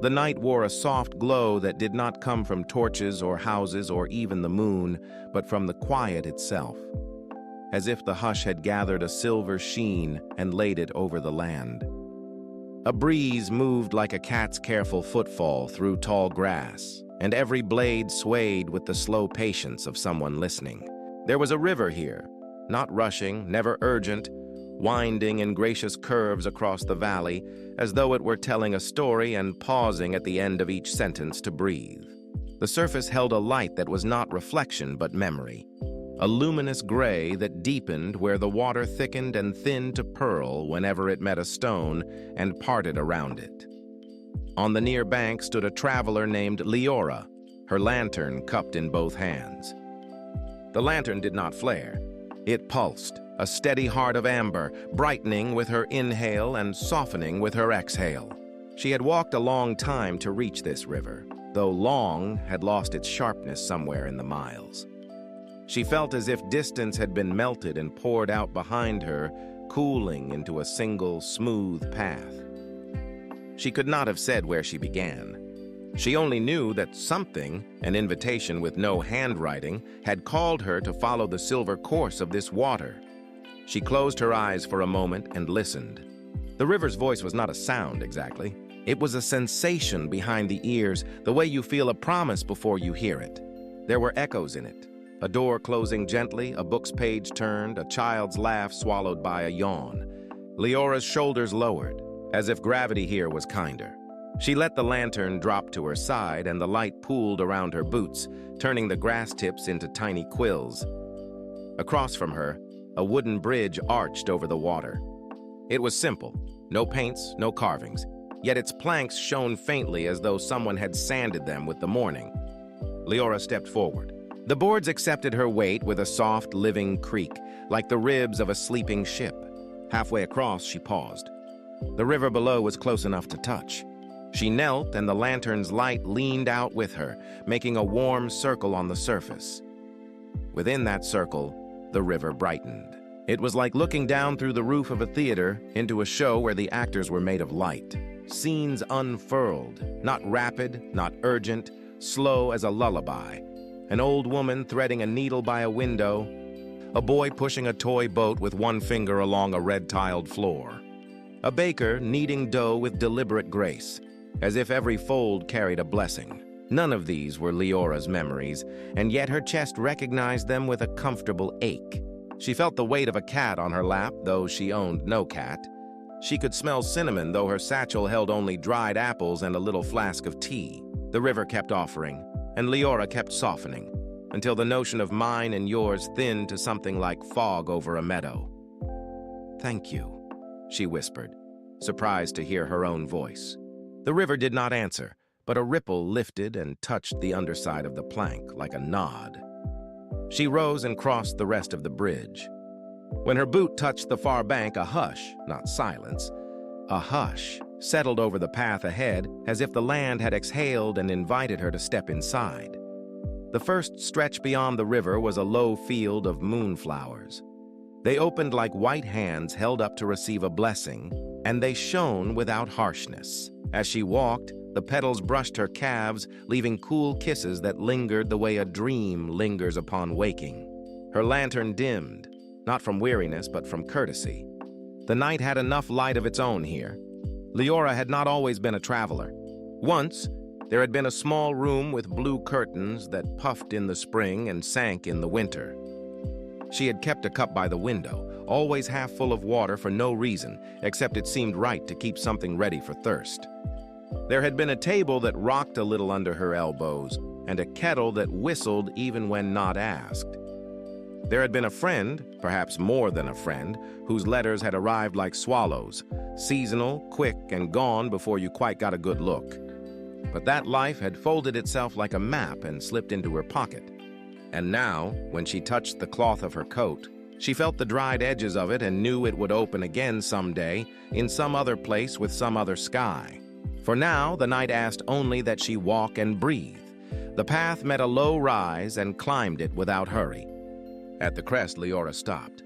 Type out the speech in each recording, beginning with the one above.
The night wore a soft glow that did not come from torches or houses or even the moon, but from the quiet itself, as if the hush had gathered a silver sheen and laid it over the land. A breeze moved like a cat's careful footfall through tall grass, and every blade swayed with the slow patience of someone listening. There was a river here, not rushing, never urgent, winding in gracious curves across the valley, as though it were telling a story and pausing at the end of each sentence to breathe. The surface held a light that was not reflection but memory, a luminous gray that deepened where the water thickened and thinned to pearl whenever it met a stone and parted around it. On the near bank stood a traveler named Leora, her lantern cupped in both hands. The lantern did not flare. It pulsed, a steady heart of amber, brightening with her inhale and softening with her exhale. She had walked a long time to reach this river, though long had lost its sharpness somewhere in the miles. She felt as if distance had been melted and poured out behind her, cooling into a single, smooth path. She could not have said where she began. She only knew that something, an invitation with no handwriting, had called her to follow the silver course of this water. She closed her eyes for a moment and listened. The river's voice was not a sound exactly. It was a sensation behind the ears, the way you feel a promise before you hear it. There were echoes in it. A door closing gently, a book's page turned, a child's laugh swallowed by a yawn. Leora's shoulders lowered, as if gravity here was kinder. She let the lantern drop to her side and the light pooled around her boots, turning the grass tips into tiny quills. Across from her, a wooden bridge arched over the water. It was simple, no paints, no carvings, yet its planks shone faintly as though someone had sanded them with the morning. Leora stepped forward. The boards accepted her weight with a soft, living creak, like the ribs of a sleeping ship. Halfway across, she paused. The river below was close enough to touch. She knelt, and the lantern's light leaned out with her, making a warm circle on the surface. Within that circle, the river brightened. It was like looking down through the roof of a theater into a show where the actors were made of light. Scenes unfurled, not rapid, not urgent, slow as a lullaby. An old woman threading a needle by a window, a boy pushing a toy boat with one finger along a red-tiled floor, a baker kneading dough with deliberate grace, as if every fold carried a blessing. None of these were Leora's memories, and yet her chest recognized them with a comfortable ache. She felt the weight of a cat on her lap, though she owned no cat. She could smell cinnamon, though her satchel held only dried apples and a little flask of tea. The river kept offering, and Leora kept softening, until the notion of mine and yours thinned to something like fog over a meadow. "Thank you," she whispered, surprised to hear her own voice. The river did not answer, but a ripple lifted and touched the underside of the plank like a nod. She rose and crossed the rest of the bridge. When her boot touched the far bank, a hush, not silence, a hush, settled over the path ahead as if the land had exhaled and invited her to step inside. The first stretch beyond the river was a low field of moonflowers. They opened like white hands held up to receive a blessing, and they shone without harshness. As she walked, the petals brushed her calves, leaving cool kisses that lingered the way a dream lingers upon waking. Her lantern dimmed, not from weariness but from courtesy. The night had enough light of its own here. Leora had not always been a traveler. Once, there had been a small room with blue curtains that puffed in the spring and sank in the winter. She had kept a cup by the window, always half full of water for no reason, except it seemed right to keep something ready for thirst. There had been a table that rocked a little under her elbows, and a kettle that whistled even when not asked. There had been a friend, perhaps more than a friend, whose letters had arrived like swallows, seasonal, quick, and gone before you quite got a good look. But that life had folded itself like a map and slipped into her pocket. And now, when she touched the cloth of her coat, she felt the dried edges of it and knew it would open again someday, in some other place with some other sky. For now, the night asked only that she walk and breathe. The path met a low rise and climbed it without hurry. At the crest, Leora stopped.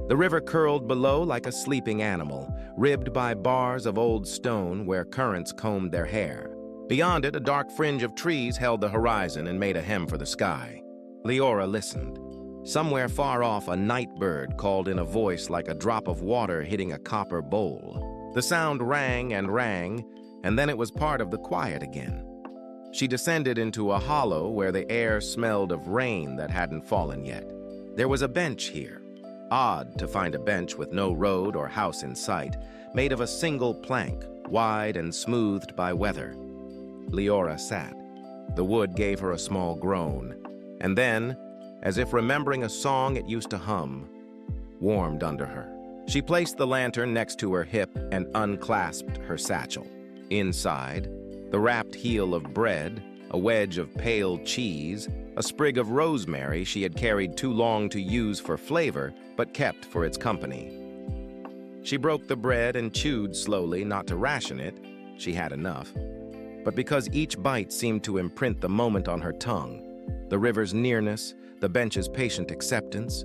The river curled below like a sleeping animal, ribbed by bars of old stone where currents combed their hair. Beyond it, a dark fringe of trees held the horizon and made a hem for the sky. Leora listened. Somewhere far off, a night bird called in a voice like a drop of water hitting a copper bowl. The sound rang, and then it was part of the quiet again. She descended into a hollow where the air smelled of rain that hadn't fallen yet. There was a bench here. Odd to find a bench with no road or house in sight, made of a single plank, wide and smoothed by weather. Leora sat. The wood gave her a small groan, and then, as if remembering a song it used to hum, warmed under her. She placed the lantern next to her hip and unclasped her satchel. Inside, the wrapped heel of bread, a wedge of pale cheese, a sprig of rosemary she had carried too long to use for flavor, but kept for its company. She broke the bread and chewed slowly, not to ration it, she had enough, but because each bite seemed to imprint the moment on her tongue, the river's nearness, the bench's patient acceptance,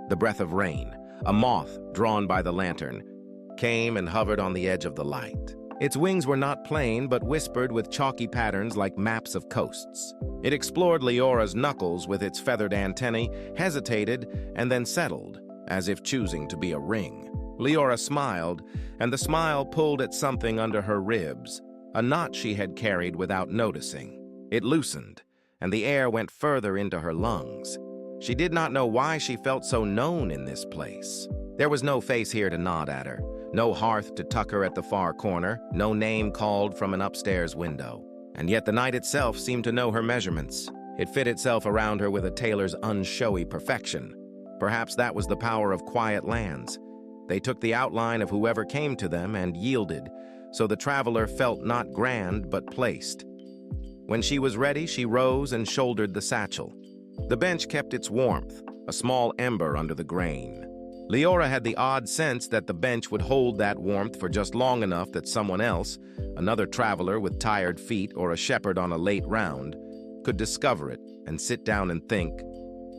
the breath of rain, a moth drawn by the lantern, came and hovered on the edge of the light. Its wings were not plain, but whispered with chalky patterns like maps of coasts. It explored Leora's knuckles with its feathered antennae, hesitated, and then settled, as if choosing to be a ring. Leora smiled, and the smile pulled at something under her ribs, a knot she had carried without noticing. It loosened, and the air went further into her lungs. She did not know why she felt so known in this place. There was no face here to nod at her, no hearth to tuck her at the far corner, no name called from an upstairs window. And yet the night itself seemed to know her measurements. It fit itself around her with a tailor's unshowy perfection. Perhaps that was the power of quiet lands. They took the outline of whoever came to them and yielded, so the traveler felt not grand but placed. When she was ready, she rose and shouldered the satchel. The bench kept its warmth, a small ember under the grain. Leora had the odd sense that the bench would hold that warmth for just long enough that someone else, another traveler with tired feet or a shepherd on a late round, could discover it and sit down and think,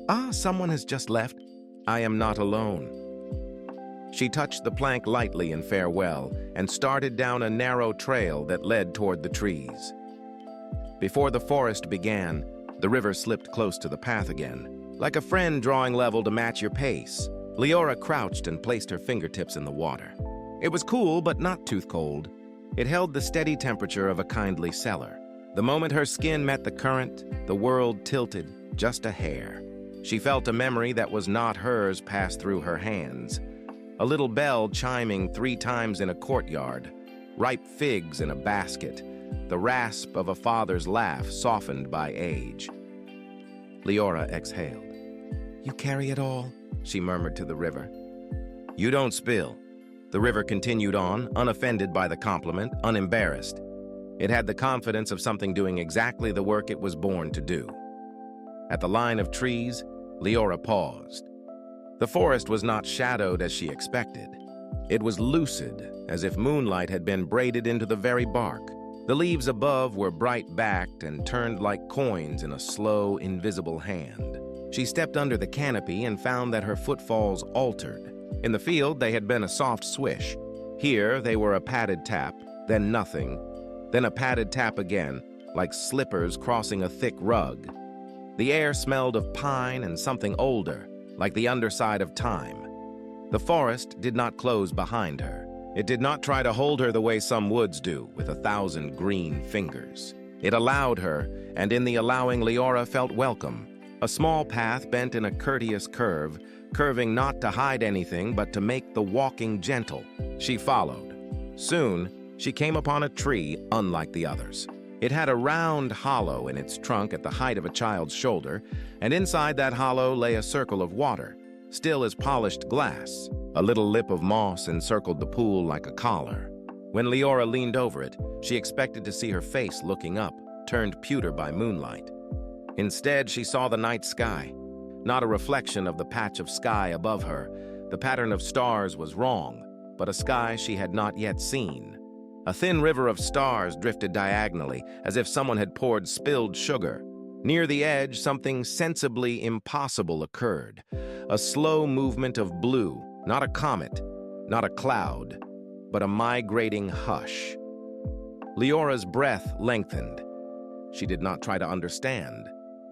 "Ah, someone has just left. I am not alone." She touched the plank lightly in farewell and started down a narrow trail that led toward the trees. Before the forest began, the river slipped close to the path again, like a friend drawing level to match your pace. Leora crouched and placed her fingertips in the water. It was cool, but not tooth-cold. It held the steady temperature of a kindly cellar. The moment her skin met the current, the world tilted just a hair. She felt a memory that was not hers pass through her hands. A little bell chiming 3 times in a courtyard, ripe figs in a basket, the rasp of a father's laugh softened by age. Leora exhaled. "You carry it all," she murmured to the river. "You don't spill." The river continued on, unoffended by the compliment, unembarrassed. It had the confidence of something doing exactly the work it was born to do. At the line of trees, Leora paused. The forest was not shadowed as she expected. It was lucid, as if moonlight had been braided into the very bark. The leaves above were bright-backed and turned like coins in a slow, invisible hand. She stepped under the canopy and found that her footfalls altered. In the field, they had been a soft swish. Here, they were a padded tap, then nothing, then a padded tap again, like slippers crossing a thick rug. The air smelled of pine and something older, like the underside of time. The forest did not close behind her. It did not try to hold her the way some woods do, with 1,000 green fingers. It allowed her, and in the allowing Leora felt welcome. A small path bent in a courteous curve, curving not to hide anything but to make the walking gentle. She followed. Soon, she came upon a tree unlike the others. It had a round hollow in its trunk at the height of a child's shoulder, and inside that hollow lay a circle of water, still as polished glass. A little lip of moss encircled the pool like a collar. When Leora leaned over it, she expected to see her face looking up, turned pewter by moonlight. Instead, she saw the night sky, not a reflection of the patch of sky above her. The pattern of stars was wrong, but a sky she had not yet seen. A thin river of stars drifted diagonally, as if someone had poured spilled sugar. Near the edge, something sensibly impossible occurred. A slow movement of blue, not a comet, not a cloud, but a migrating hush. Leora's breath lengthened. She did not try to understand.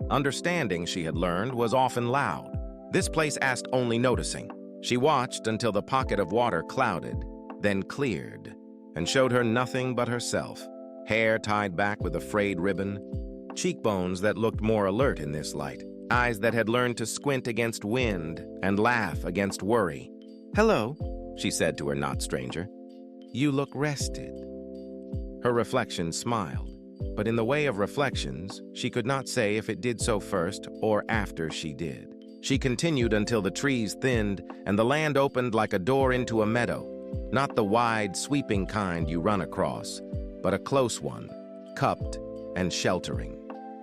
Understanding, she had learned, was often loud. This place asked only noticing. She watched until the pocket of water clouded, then cleared, and showed her nothing but herself. Hair tied back with a frayed ribbon, cheekbones that looked more alert in this light, eyes that had learned to squint against wind and laugh against worry. "Hello," she said to her not-stranger. "You look rested." Her reflection smiled, but in the way of reflections, she could not say if it did so first or after she did. She continued until the trees thinned and the land opened like a door into a meadow, not the wide, sweeping kind you run across, but a close one, cupped and sheltering.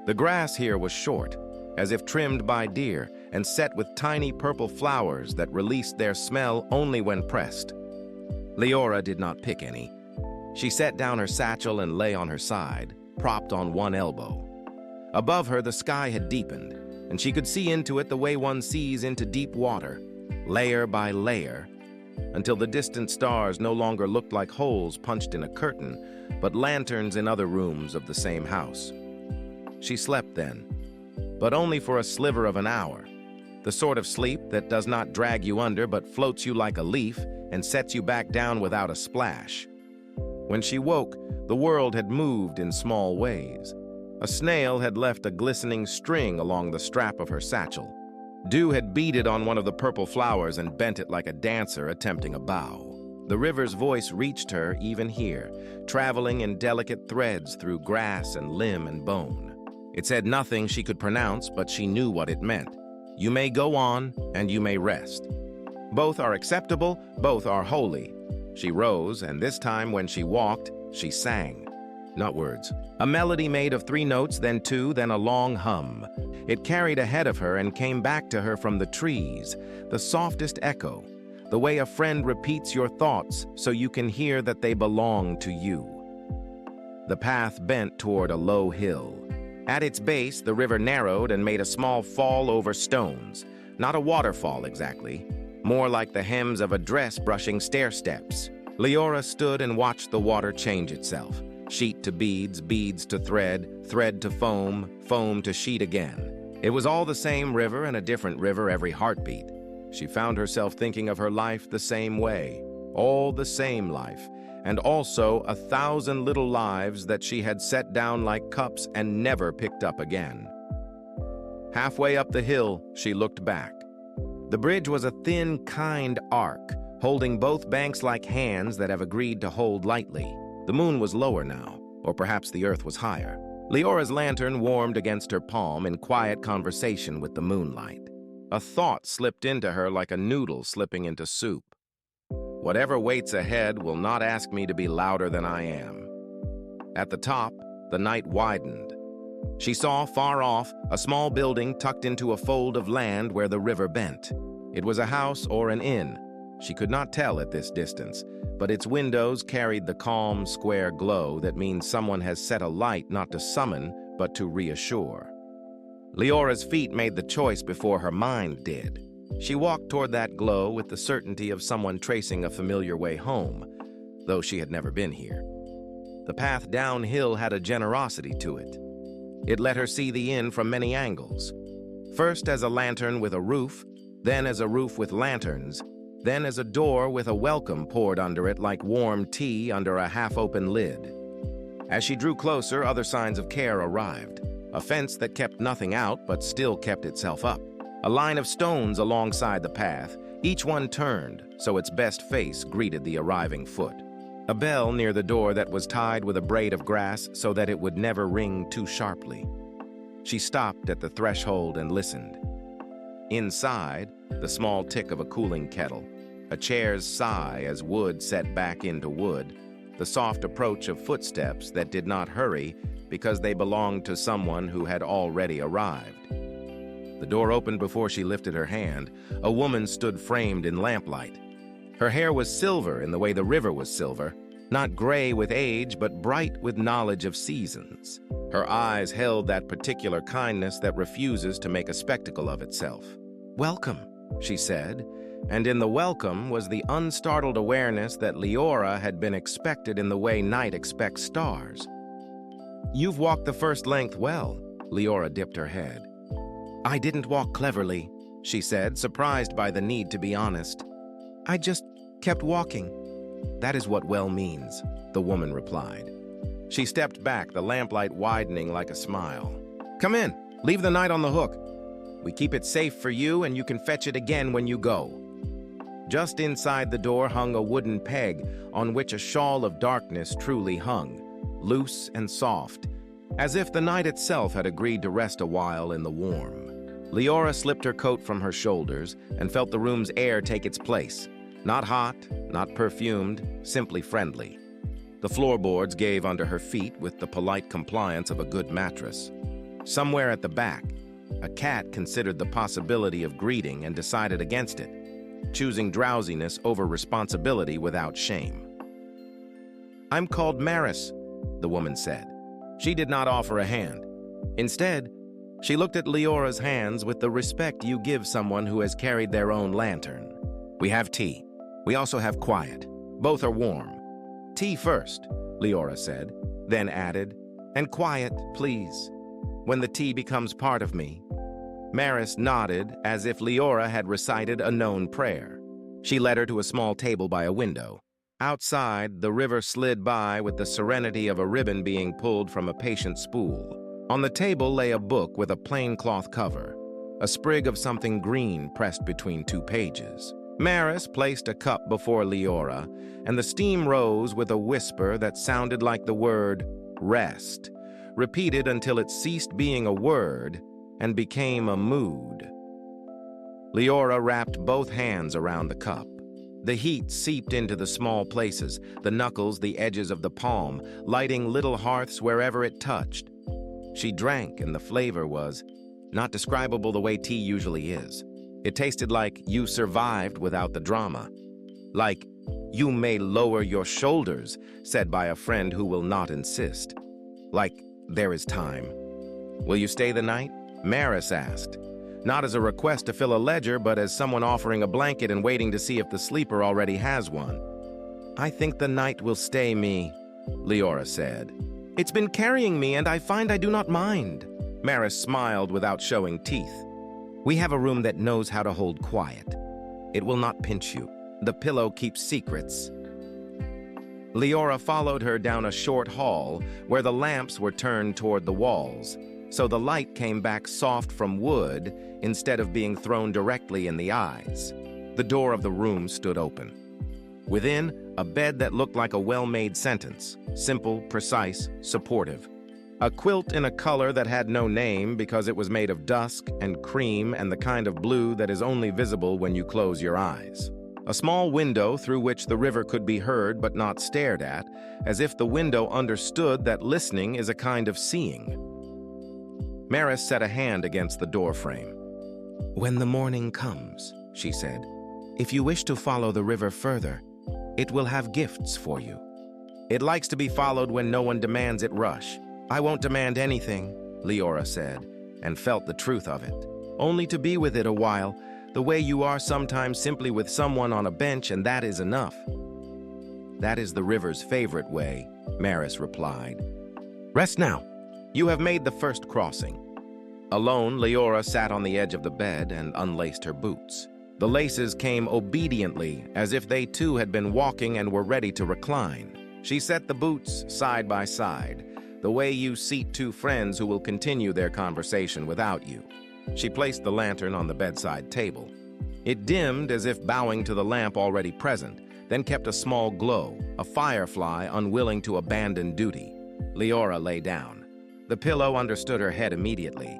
The grass here was short, as if trimmed by deer, and set with tiny purple flowers that released their smell only when pressed. Leora did not pick any. She set down her satchel and lay on her side, propped on one elbow. Above her, the sky had deepened, and she could see into it the way one sees into deep water, layer by layer, until the distant stars no longer looked like holes punched in a curtain, but lanterns in other rooms of the same house. She slept then, but only for a sliver of an hour, the sort of sleep that does not drag you under but floats you like a leaf and sets you back down without a splash. When she woke, the world had moved in small ways. A snail had left a glistening string along the strap of her satchel. Dew had beaded on one of the purple flowers and bent it like a dancer attempting a bow. The river's voice reached her even here, traveling in delicate threads through grass and limb and bone. It said nothing she could pronounce, but she knew what it meant. You may go on, and you may rest. Both are acceptable, both are holy. She rose, and this time when she walked, she sang. Not words. A melody made of 3 notes, then 2, then a long hum. It carried ahead of her and came back to her from the trees, the softest echo, the way a friend repeats your thoughts so you can hear that they belong to you. The path bent toward a low hill. At its base, the river narrowed and made a small fall over stones. Not a waterfall exactly, more like the hems of a dress brushing stair steps. Leora stood and watched the water change itself. Sheet to beads, beads to thread, thread to foam, foam to sheet again. It was all the same river and a different river every heartbeat. She found herself thinking of her life the same way, all the same life, and also 1,000 little lives that she had set down like cups and never picked up again. Halfway up the hill, she looked back. The bridge was a thin, kind arc, holding both banks like hands that have agreed to hold lightly. The moon was lower now, or perhaps the earth was higher. Leora's lantern warmed against her palm in quiet conversation with the moonlight. A thought slipped into her like a noodle slipping into soup. Whatever waits ahead will not ask me to be louder than I am. At the top, the night widened. She saw far off a small building tucked into a fold of land where the river bent. It was a house or an inn. She could not tell at this distance, but its windows carried the calm, square glow that means someone has set a light not to summon, but to reassure. Leora's feet made the choice before her mind did. She walked toward that glow with the certainty of someone tracing a familiar way home, though she had never been here. The path downhill had a generosity to it. It let her see the inn from many angles. First as a lantern with a roof, then as a roof with lanterns, then as a door with a welcome poured under it like warm tea under a half-open lid. As she drew closer, other signs of care arrived. A fence that kept nothing out but still kept itself up. A line of stones alongside the path, each one turned so its best face greeted the arriving foot. A bell near the door that was tied with a braid of grass so that it would never ring too sharply. She stopped at the threshold and listened. Inside, the small tick of a cooling kettle, a chair's sigh as wood set back into wood, the soft approach of footsteps that did not hurry because they belonged to someone who had already arrived. The door opened before she lifted her hand. A woman stood framed in lamplight. Her hair was silver in the way the river was silver, not gray with age, but bright with knowledge of seasons. Her eyes held that particular kindness that refuses to make a spectacle of itself. "Welcome," she said, and in the welcome was the unstartled awareness that Leora had been expected in the way night expects stars. "You've walked the first length well," Leora dipped her head. "I didn't walk cleverly," she said, surprised by the need to be honest. "I just kept walking." "That is what well means," the woman replied. She stepped back, the lamplight widening like a smile. "Come in. Leave the night on the hook. We keep it safe for you, and you can fetch it again when you go." Just inside the door hung a wooden peg on which a shawl of darkness truly hung, loose and soft, as if the night itself had agreed to rest a while in the warm. Leora slipped her coat from her shoulders and felt the room's air take its place. Not hot, not perfumed, simply friendly. The floorboards gave under her feet with the polite compliance of a good mattress. Somewhere at the back, a cat considered the possibility of greeting and decided against it, choosing drowsiness over responsibility without shame. "I'm called Maris," the woman said. She did not offer a hand. Instead, she looked at Leora's hands with the respect you give someone who has carried their own lantern. "We have tea. We also have quiet. Both are warm." "Tea first," Leora said, then added, "And quiet, please, when the tea becomes part of me." Maris nodded as if Leora had recited a known prayer. She led her to a small table by a window. Outside, the river slid by with the serenity of a ribbon being pulled from a patient spool. On the table lay a book with a plain cloth cover, a sprig of something green pressed between two pages. Maris placed a cup before Leora, and the steam rose with a whisper that sounded like the word rest, repeated until it ceased being a word and became a mood. Leora wrapped both hands around the cup. The heat seeped into the small places, the knuckles, the edges of the palm, lighting little hearths wherever it touched. She drank, and the flavor was not describable the way tea usually is. It tasted like you survived without the drama. Like, "You may lower your shoulders," said by a friend who will not insist. Like, "There is time." "Will you stay the night?" Maris asked, not as a request to fill a ledger, but as someone offering a blanket and waiting to see if the sleeper already has one. "I think the night will stay me," Leora said. "It's been carrying me, and I find I do not mind." Maris smiled without showing teeth. "We have a room that knows how to hold quiet. It will not pinch you. The pillow keeps secrets." Leora followed her down a short hall where the lamps were turned toward the walls, so the light came back soft from wood instead of being thrown directly in the eyes. The door of the room stood open. Within, a bed that looked like a well-made sentence, simple, precise, supportive. A quilt in a color that had no name because it was made of dusk and cream and the kind of blue that is only visible when you close your eyes. A small window through which the river could be heard but not stared at, as if the window understood that listening is a kind of seeing. Maris set a hand against the doorframe. "When the morning comes," she said, "if you wish to follow the river further, it will have gifts for you. It likes to be followed when no one demands it rush." "I won't demand anything," Leora said, and felt the truth of it. "Only to be with it a while, the way you are sometimes simply with someone on a bench, and that is enough." "That is the river's favorite way," Maris replied. "Rest now. You have made the first crossing." Alone, Leora sat on the edge of the bed and unlaced her boots. The laces came obediently, as if they too had been walking and were ready to recline. She set the boots side by side, the way you seat two friends who will continue their conversation without you. She placed the lantern on the bedside table. It dimmed as if bowing to the lamp already present, then kept a small glow, a firefly unwilling to abandon duty. Leora lay down. The pillow understood her head immediately.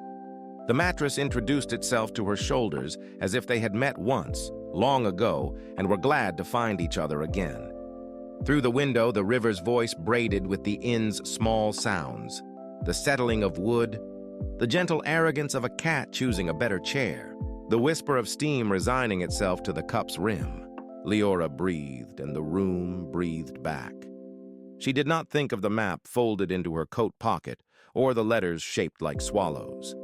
The mattress introduced itself to her shoulders as if they had met once, long ago, and were glad to find each other again. Through the window, the river's voice braided with the inn's small sounds, the settling of wood, the gentle arrogance of a cat choosing a better chair, the whisper of steam resigning itself to the cup's rim. Leora breathed, and the room breathed back. She did not think of the map folded into her coat pocket or the letters shaped like swallows.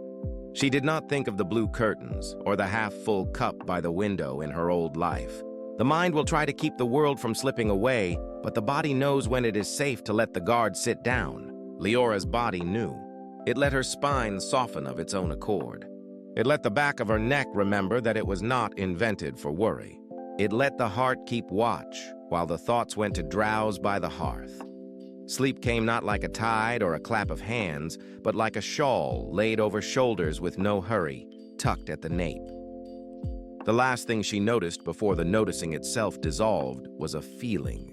She did not think of the blue curtains or the half-full cup by the window in her old life. The mind will try to keep the world from slipping away, but the body knows when it is safe to let the guard sit down. Leora's body knew. It let her spine soften of its own accord. It let the back of her neck remember that it was not invented for worry. It let the heart keep watch while the thoughts went to drowse by the hearth. Sleep came not like a tide or a clap of hands, but like a shawl laid over shoulders with no hurry, tucked at the nape. The last thing she noticed before the noticing itself dissolved was a feeling.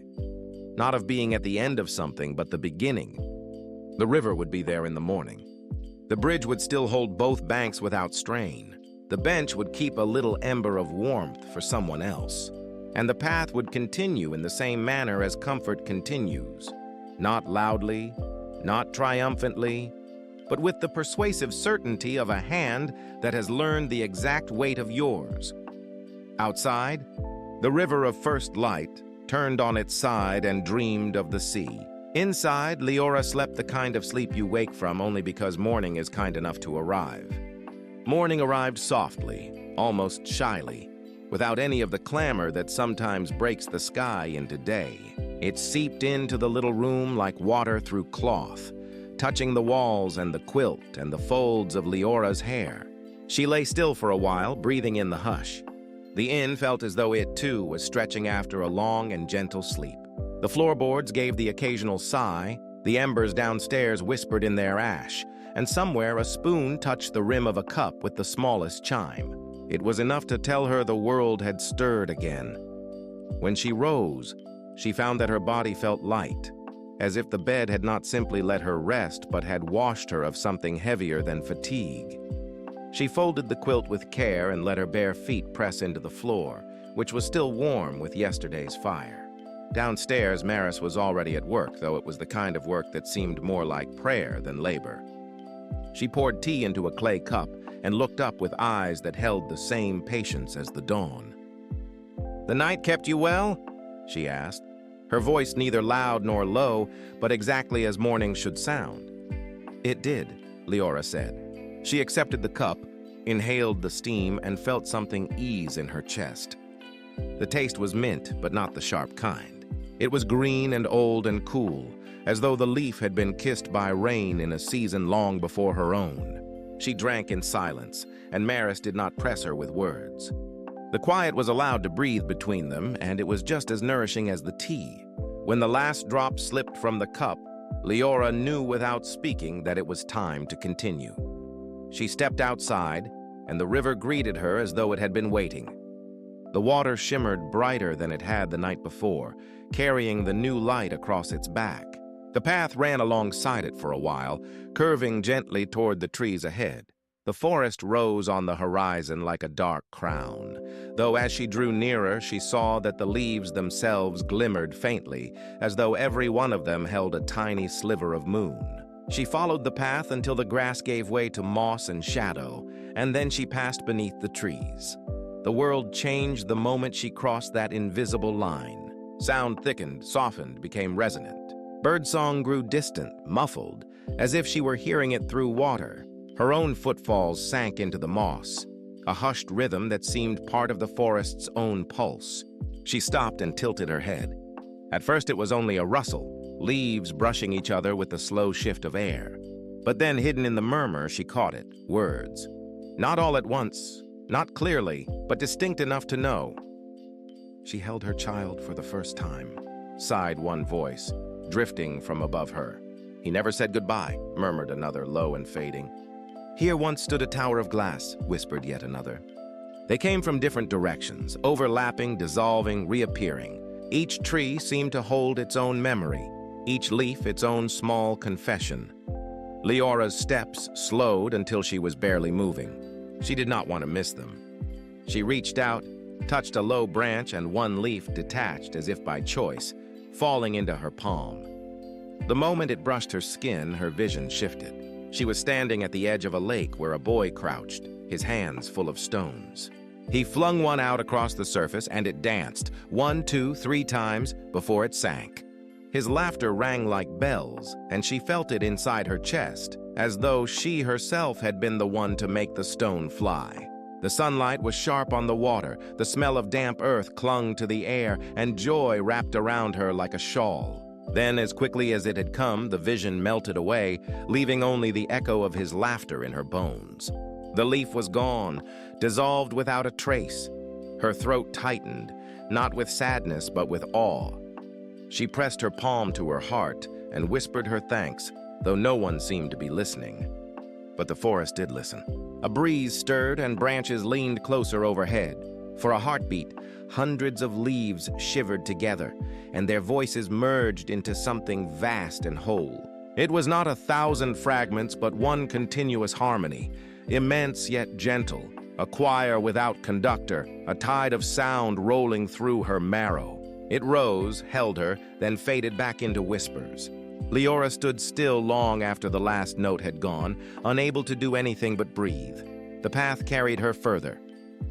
Not of being at the end of something, but the beginning. The river would be there in the morning. The bridge would still hold both banks without strain. The bench would keep a little ember of warmth for someone else. And the path would continue in the same manner as comfort continues. Not loudly, not triumphantly, but with the persuasive certainty of a hand that has learned the exact weight of yours. Outside, the river of first light turned on its side and dreamed of the sea. Inside, Leora slept the kind of sleep you wake from only because morning is kind enough to arrive. Morning arrived softly, almost shyly, without any of the clamor that sometimes breaks the sky into day. It seeped into the little room like water through cloth, touching the walls and the quilt and the folds of Leora's hair. She lay still for a while, breathing in the hush. The inn felt as though it, too, was stretching after a long and gentle sleep. The floorboards gave the occasional sigh, the embers downstairs whispered in their ash, and somewhere a spoon touched the rim of a cup with the smallest chime. It was enough to tell her the world had stirred again. When she rose, she found that her body felt light, as if the bed had not simply let her rest but had washed her of something heavier than fatigue. She folded the quilt with care and let her bare feet press into the floor, which was still warm with yesterday's fire. Downstairs, Maris was already at work, though it was the kind of work that seemed more like prayer than labor. She poured tea into a clay cup and looked up with eyes that held the same patience as the dawn. "The night kept you well?" she asked, her voice neither loud nor low, but exactly as morning should sound. "It did," Leora said. She accepted the cup, inhaled the steam, and felt something ease in her chest. The taste was mint, but not the sharp kind. It was green and old and cool, as though the leaf had been kissed by rain in a season long before her own. She drank in silence, and Maris did not press her with words. The quiet was allowed to breathe between them, and it was just as nourishing as the tea. When the last drop slipped from the cup, Leora knew without speaking that it was time to continue. She stepped outside, and the river greeted her as though it had been waiting. The water shimmered brighter than it had the night before, carrying the new light across its back. The path ran alongside it for a while, curving gently toward the trees ahead. The forest rose on the horizon like a dark crown, though as she drew nearer, she saw that the leaves themselves glimmered faintly, as though every one of them held a tiny sliver of moon. She followed the path until the grass gave way to moss and shadow, and then she passed beneath the trees. The world changed the moment she crossed that invisible line. Sound thickened, softened, became resonant. Birdsong grew distant, muffled, as if she were hearing it through water. Her own footfalls sank into the moss, a hushed rhythm that seemed part of the forest's own pulse. She stopped and tilted her head. At first it was only a rustle, leaves brushing each other with the slow shift of air. But then, hidden in the murmur, she caught it, words. Not all at once, not clearly, but distinct enough to know. She held her child for the first time, sighed one voice, drifting from above her. He never said goodbye, murmured another, low and fading. Here once stood a tower of glass, whispered yet another. They came from different directions, overlapping, dissolving, reappearing. Each tree seemed to hold its own memory, each leaf its own small confession. Leora's steps slowed until she was barely moving. She did not want to miss them. She reached out, touched a low branch, and one leaf detached as if by choice, falling into her palm. The moment it brushed her skin, her vision shifted. She was standing at the edge of a lake where a boy crouched, his hands full of stones. He flung one out across the surface, and it danced, 1, 2, 3 times before it sank. His laughter rang like bells, and she felt it inside her chest, as though she herself had been the one to make the stone fly. The sunlight was sharp on the water, the smell of damp earth clung to the air, and joy wrapped around her like a shawl. Then, as quickly as it had come, the vision melted away, leaving only the echo of his laughter in her bones. The leaf was gone, dissolved without a trace. Her throat tightened, not with sadness but with awe. She pressed her palm to her heart and whispered her thanks, though no one seemed to be listening. But the forest did listen. A breeze stirred and branches leaned closer overhead. For a heartbeat, hundreds of leaves shivered together, and their voices merged into something vast and whole. It was not 1,000 fragments, but one continuous harmony, immense yet gentle, a choir without conductor, a tide of sound rolling through her marrow. It rose, held her, then faded back into whispers. Leora stood still long after the last note had gone, unable to do anything but breathe. The path carried her further.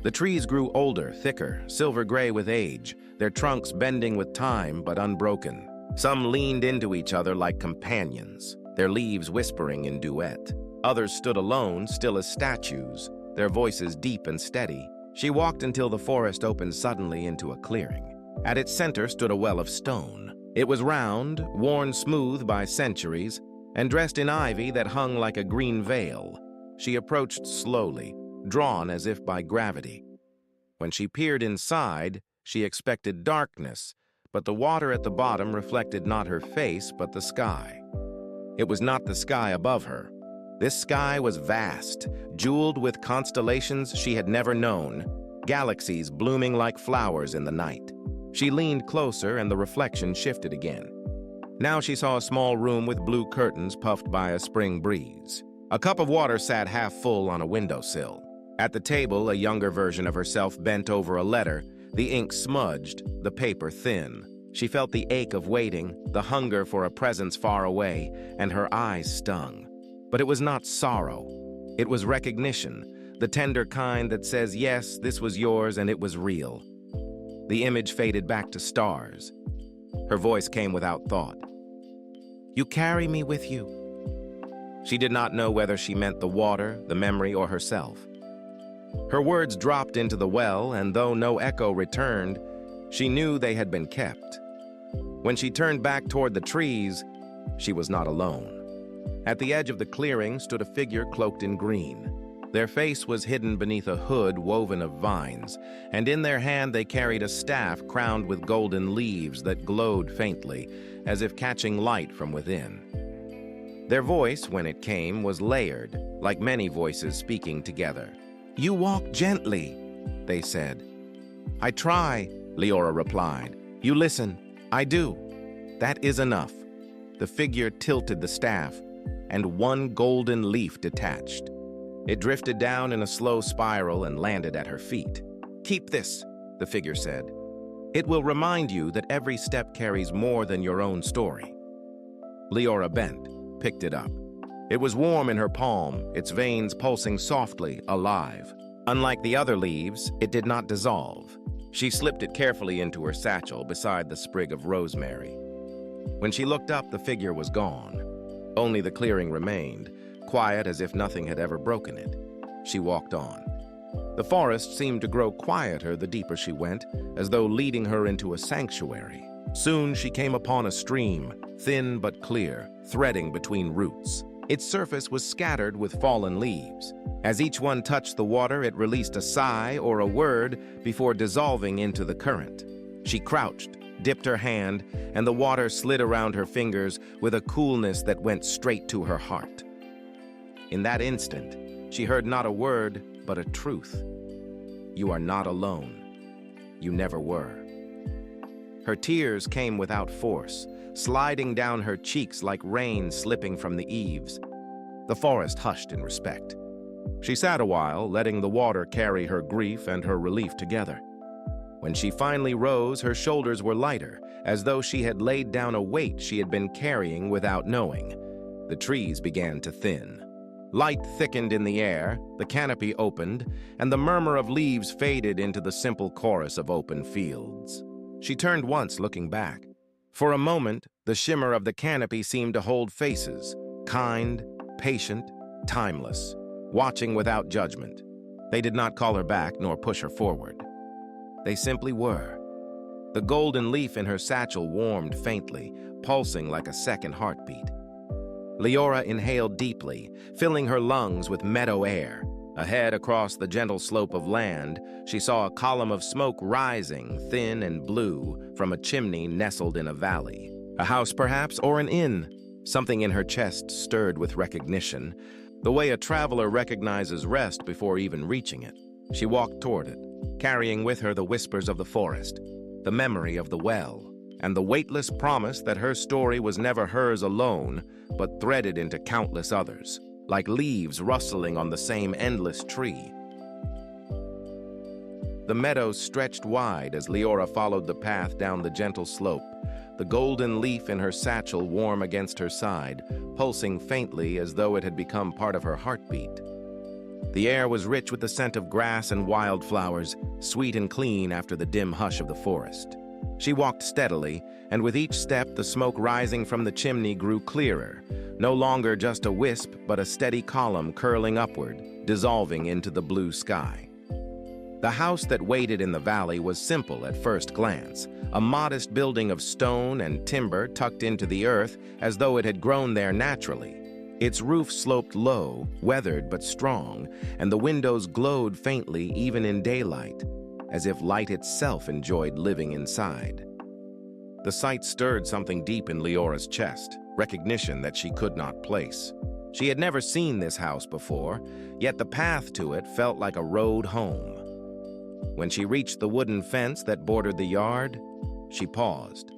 The trees grew older, thicker, silver-gray with age, their trunks bending with time but unbroken. Some leaned into each other like companions, their leaves whispering in duet. Others stood alone, still as statues, their voices deep and steady. She walked until the forest opened suddenly into a clearing. At its center stood a well of stone. It was round, worn smooth by centuries, and dressed in ivy that hung like a green veil. She approached slowly, drawn as if by gravity. When she peered inside, she expected darkness, but the water at the bottom reflected not her face, but the sky. It was not the sky above her. This sky was vast, jeweled with constellations she had never known, galaxies blooming like flowers in the night. She leaned closer, and the reflection shifted again. Now she saw a small room with blue curtains puffed by a spring breeze. A cup of water sat half full on a windowsill. At the table, a younger version of herself bent over a letter, the ink smudged, the paper thin. She felt the ache of waiting, the hunger for a presence far away, and her eyes stung. But it was not sorrow. It was recognition, the tender kind that says, yes, this was yours and it was real. The image faded back to stars. Her voice came without thought. You carry me with you. She did not know whether she meant the water, the memory, or herself. Her words dropped into the well, and though no echo returned, she knew they had been kept. When she turned back toward the trees, she was not alone. At the edge of the clearing stood a figure cloaked in green. Their face was hidden beneath a hood woven of vines, and in their hand they carried a staff crowned with golden leaves that glowed faintly, as if catching light from within. Their voice, when it came, was layered, like many voices speaking together. You walk gently, they said. I try, Leora replied. You listen. I do. That is enough. The figure tilted the staff, and one golden leaf detached. It drifted down in a slow spiral and landed at her feet. Keep this, the figure said. It will remind you that every step carries more than your own story. Leora bent, picked it up. It was warm in her palm, its veins pulsing softly, alive. Unlike the other leaves, it did not dissolve. She slipped it carefully into her satchel beside the sprig of rosemary. When she looked up, the figure was gone. Only the clearing remained, quiet as if nothing had ever broken it. She walked on. The forest seemed to grow quieter the deeper she went, as though leading her into a sanctuary. Soon she came upon a stream, thin but clear, threading between roots. Its surface was scattered with fallen leaves. As each one touched the water, it released a sigh or a word before dissolving into the current. She crouched, dipped her hand, and the water slid around her fingers with a coolness that went straight to her heart. In that instant, she heard not a word, but a truth. You are not alone. You never were. Her tears came without force, sliding down her cheeks like rain slipping from the eaves. The forest hushed in respect. She sat a while, letting the water carry her grief and her relief together. When she finally rose, her shoulders were lighter, as though she had laid down a weight she had been carrying without knowing. The trees began to thin. Light thickened in the air, the canopy opened, and the murmur of leaves faded into the simple chorus of open fields. She turned once, looking back. For a moment, the shimmer of the canopy seemed to hold faces, kind, patient, timeless, watching without judgment. They did not call her back nor push her forward. They simply were. The golden leaf in her satchel warmed faintly, pulsing like a second heartbeat. Leora inhaled deeply, filling her lungs with meadow air. Ahead, across the gentle slope of land, she saw a column of smoke rising, thin and blue, from a chimney nestled in a valley. A house, perhaps, or an inn. Something in her chest stirred with recognition, the way a traveler recognizes rest before even reaching it. She walked toward it, carrying with her the whispers of the forest, the memory of the well, and the weightless promise that her story was never hers alone, but threaded into countless others, like leaves rustling on the same endless tree. The meadows stretched wide as Leora followed the path down the gentle slope, the golden leaf in her satchel warm against her side, pulsing faintly as though it had become part of her heartbeat. The air was rich with the scent of grass and wildflowers, sweet and clean after the dim hush of the forest. She walked steadily, and with each step the smoke rising from the chimney grew clearer, no longer just a wisp but a steady column curling upward, dissolving into the blue sky. The house that waited in the valley was simple at first glance, a modest building of stone and timber tucked into the earth as though it had grown there naturally. Its roof sloped low, weathered but strong, and the windows glowed faintly even in daylight, as if light itself enjoyed living inside. The sight stirred something deep in Leora's chest, recognition that she could not place. She had never seen this house before, yet the path to it felt like a road home. When she reached the wooden fence that bordered the yard, she paused.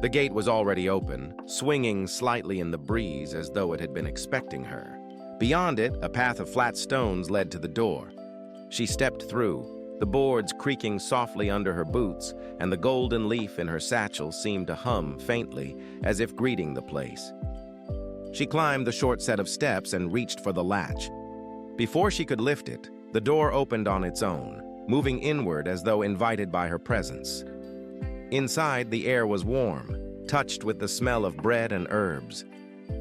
The gate was already open, swinging slightly in the breeze as though it had been expecting her. Beyond it, a path of flat stones led to the door. She stepped through, the boards creaking softly under her boots, and the golden leaf in her satchel seemed to hum faintly, as if greeting the place. She climbed the short set of steps and reached for the latch. Before she could lift it, the door opened on its own, moving inward as though invited by her presence. Inside, the air was warm, touched with the smell of bread and herbs.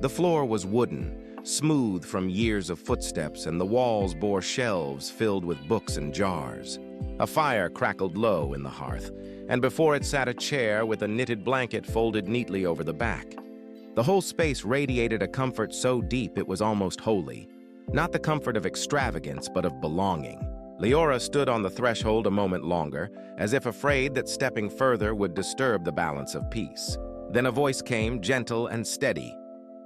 The floor was wooden, smooth from years of footsteps, and the walls bore shelves filled with books and jars. A fire crackled low in the hearth, and before it sat a chair with a knitted blanket folded neatly over the back. The whole space radiated a comfort so deep it was almost holy, not the comfort of extravagance but of belonging. Leora stood on the threshold a moment longer, as if afraid that stepping further would disturb the balance of peace. Then a voice came, gentle and steady.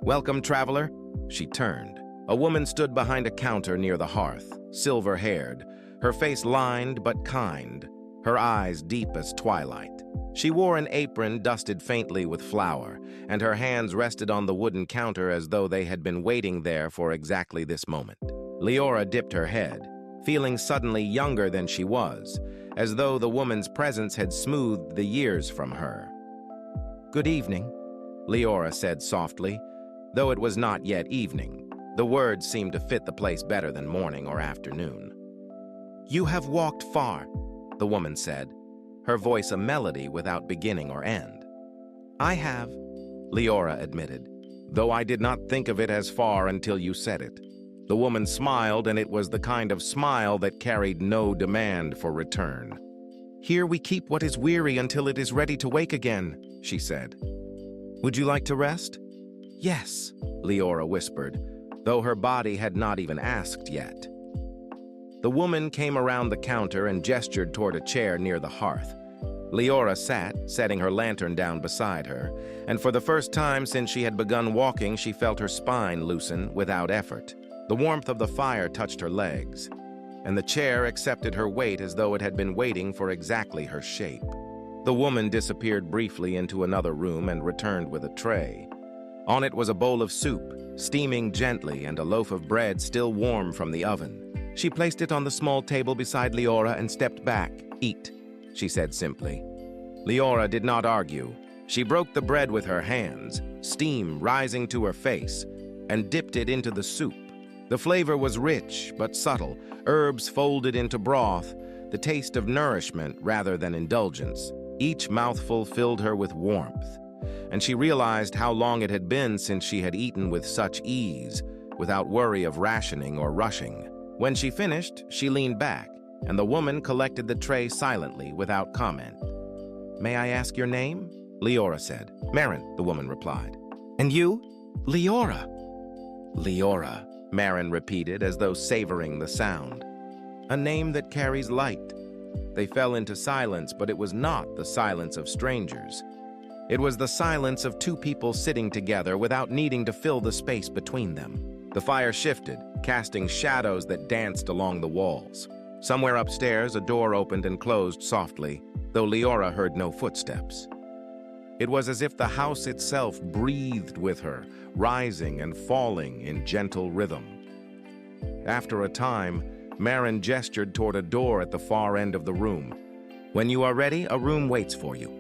"Welcome, traveler." She turned. A woman stood behind a counter near the hearth, silver-haired, her face lined but kind, her eyes deep as twilight. She wore an apron dusted faintly with flour, and her hands rested on the wooden counter as though they had been waiting there for exactly this moment. Leora dipped her head, feeling suddenly younger than she was, as though the woman's presence had smoothed the years from her. "Good evening," Leora said softly, though it was not yet evening. The words seemed to fit the place better than morning or afternoon. "You have walked far," the woman said, her voice a melody without beginning or end. "I have," Leora admitted, though I did not think of it as far until you said it. The woman smiled, and it was the kind of smile that carried no demand for return. "Here we keep what is weary until it is ready to wake again," she said. "Would you like to rest?" "Yes," Leora whispered, though her body had not even asked yet. The woman came around the counter and gestured toward a chair near the hearth. Leora sat, setting her lantern down beside her, and for the first time since she had begun walking, she felt her spine loosen without effort. The warmth of the fire touched her legs, and the chair accepted her weight as though it had been waiting for exactly her shape. The woman disappeared briefly into another room and returned with a tray. On it was a bowl of soup, steaming gently, and a loaf of bread still warm from the oven. She placed it on the small table beside Leora and stepped back. "Eat," she said simply. Leora did not argue. She broke the bread with her hands, steam rising to her face, and dipped it into the soup. The flavor was rich but subtle, herbs folded into broth, the taste of nourishment rather than indulgence. Each mouthful filled her with warmth, and she realized how long it had been since she had eaten with such ease, without worry of rationing or rushing. When she finished, she leaned back, and the woman collected the tray silently without comment. "May I ask your name?" Leora said. "Marin," the woman replied. "And you?" "Leora." "Leora," Marin repeated as though savoring the sound. "A name that carries light." They fell into silence, but it was not the silence of strangers. It was the silence of two people sitting together without needing to fill the space between them. The fire shifted, casting shadows that danced along the walls. Somewhere upstairs, a door opened and closed softly, though Leora heard no footsteps. It was as if the house itself breathed with her, rising and falling in gentle rhythm. After a time, Marin gestured toward a door at the far end of the room. "When you are ready, a room waits for you.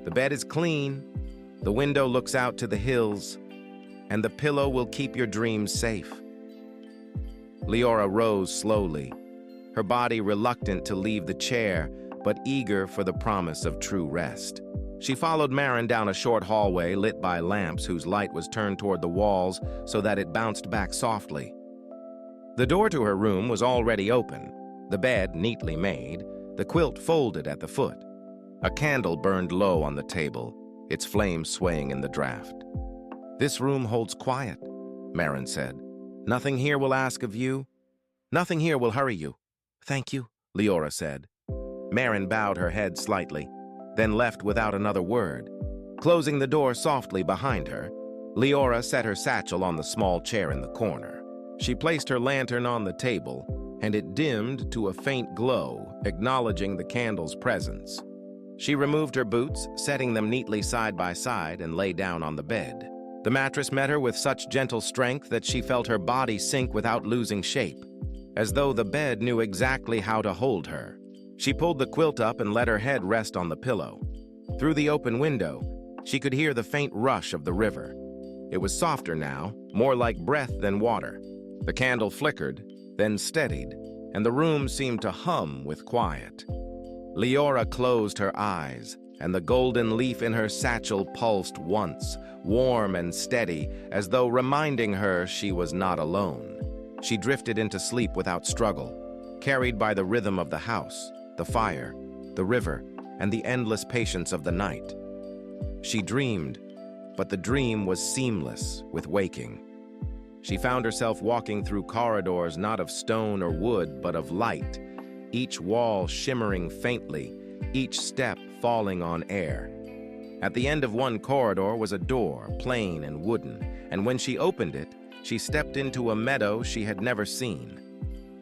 The bed is clean, the window looks out to the hills, and the pillow will keep your dreams safe." Leora rose slowly, her body reluctant to leave the chair, but eager for the promise of true rest. She followed Marin down a short hallway lit by lamps whose light was turned toward the walls so that it bounced back softly. The door to her room was already open, the bed neatly made, the quilt folded at the foot. A candle burned low on the table, its flame swaying in the draft. "This room holds quiet," Marin said. "Nothing here will ask of you. Nothing here will hurry you." "Thank you," Leora said. Marin bowed her head slightly, then left without another word. Closing the door softly behind her, Leora set her satchel on the small chair in the corner. She placed her lantern on the table, and it dimmed to a faint glow, acknowledging the candle's presence. She removed her boots, setting them neatly side by side, and lay down on the bed. The mattress met her with such gentle strength that she felt her body sink without losing shape, as though the bed knew exactly how to hold her. She pulled the quilt up and let her head rest on the pillow. Through the open window, she could hear the faint rush of the river. It was softer now, more like breath than water. The candle flickered, then steadied, and the room seemed to hum with quiet. Leora closed her eyes, and the golden leaf in her satchel pulsed once, warm and steady, as though reminding her she was not alone. She drifted into sleep without struggle, carried by the rhythm of the house, the fire, the river, and the endless patience of the night. She dreamed, but the dream was seamless with waking. She found herself walking through corridors not of stone or wood, but of light, each wall shimmering faintly, each step falling on air. At the end of one corridor was a door, plain and wooden, and when she opened it, she stepped into a meadow she had never seen.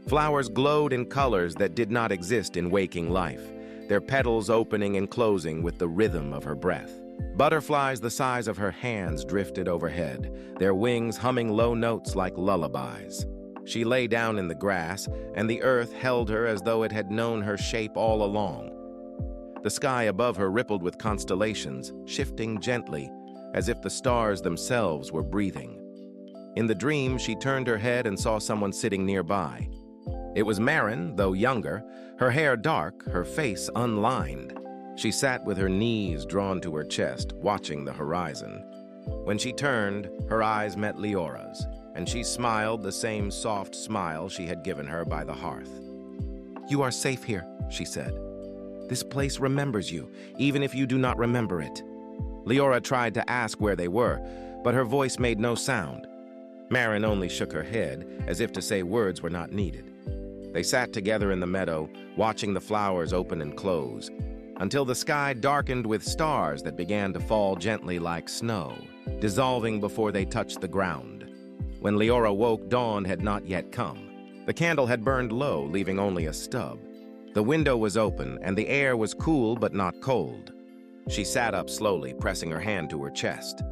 Flowers glowed in colors that did not exist in waking life, their petals opening and closing with the rhythm of her breath. Butterflies the size of her hands drifted overhead, their wings humming low notes like lullabies. She lay down in the grass, and the earth held her as though it had known her shape all along. The sky above her rippled with constellations, shifting gently, as if the stars themselves were breathing. In the dream, she turned her head and saw someone sitting nearby. It was Marin, though younger, her hair dark, her face unlined. She sat with her knees drawn to her chest, watching the horizon. When she turned, her eyes met Leora's, and she smiled the same soft smile she had given her by the hearth. "You are safe here," she said. "This place remembers you, even if you do not remember it." Leora tried to ask where they were, but her voice made no sound. Marin only shook her head, as if to say words were not needed. They sat together in the meadow, watching the flowers open and close, until the sky darkened with stars that began to fall gently like snow, dissolving before they touched the ground. When Leora woke, dawn had not yet come. The candle had burned low, leaving only a stub. The window was open, and the air was cool but not cold. She sat up slowly, pressing her hand to her chest.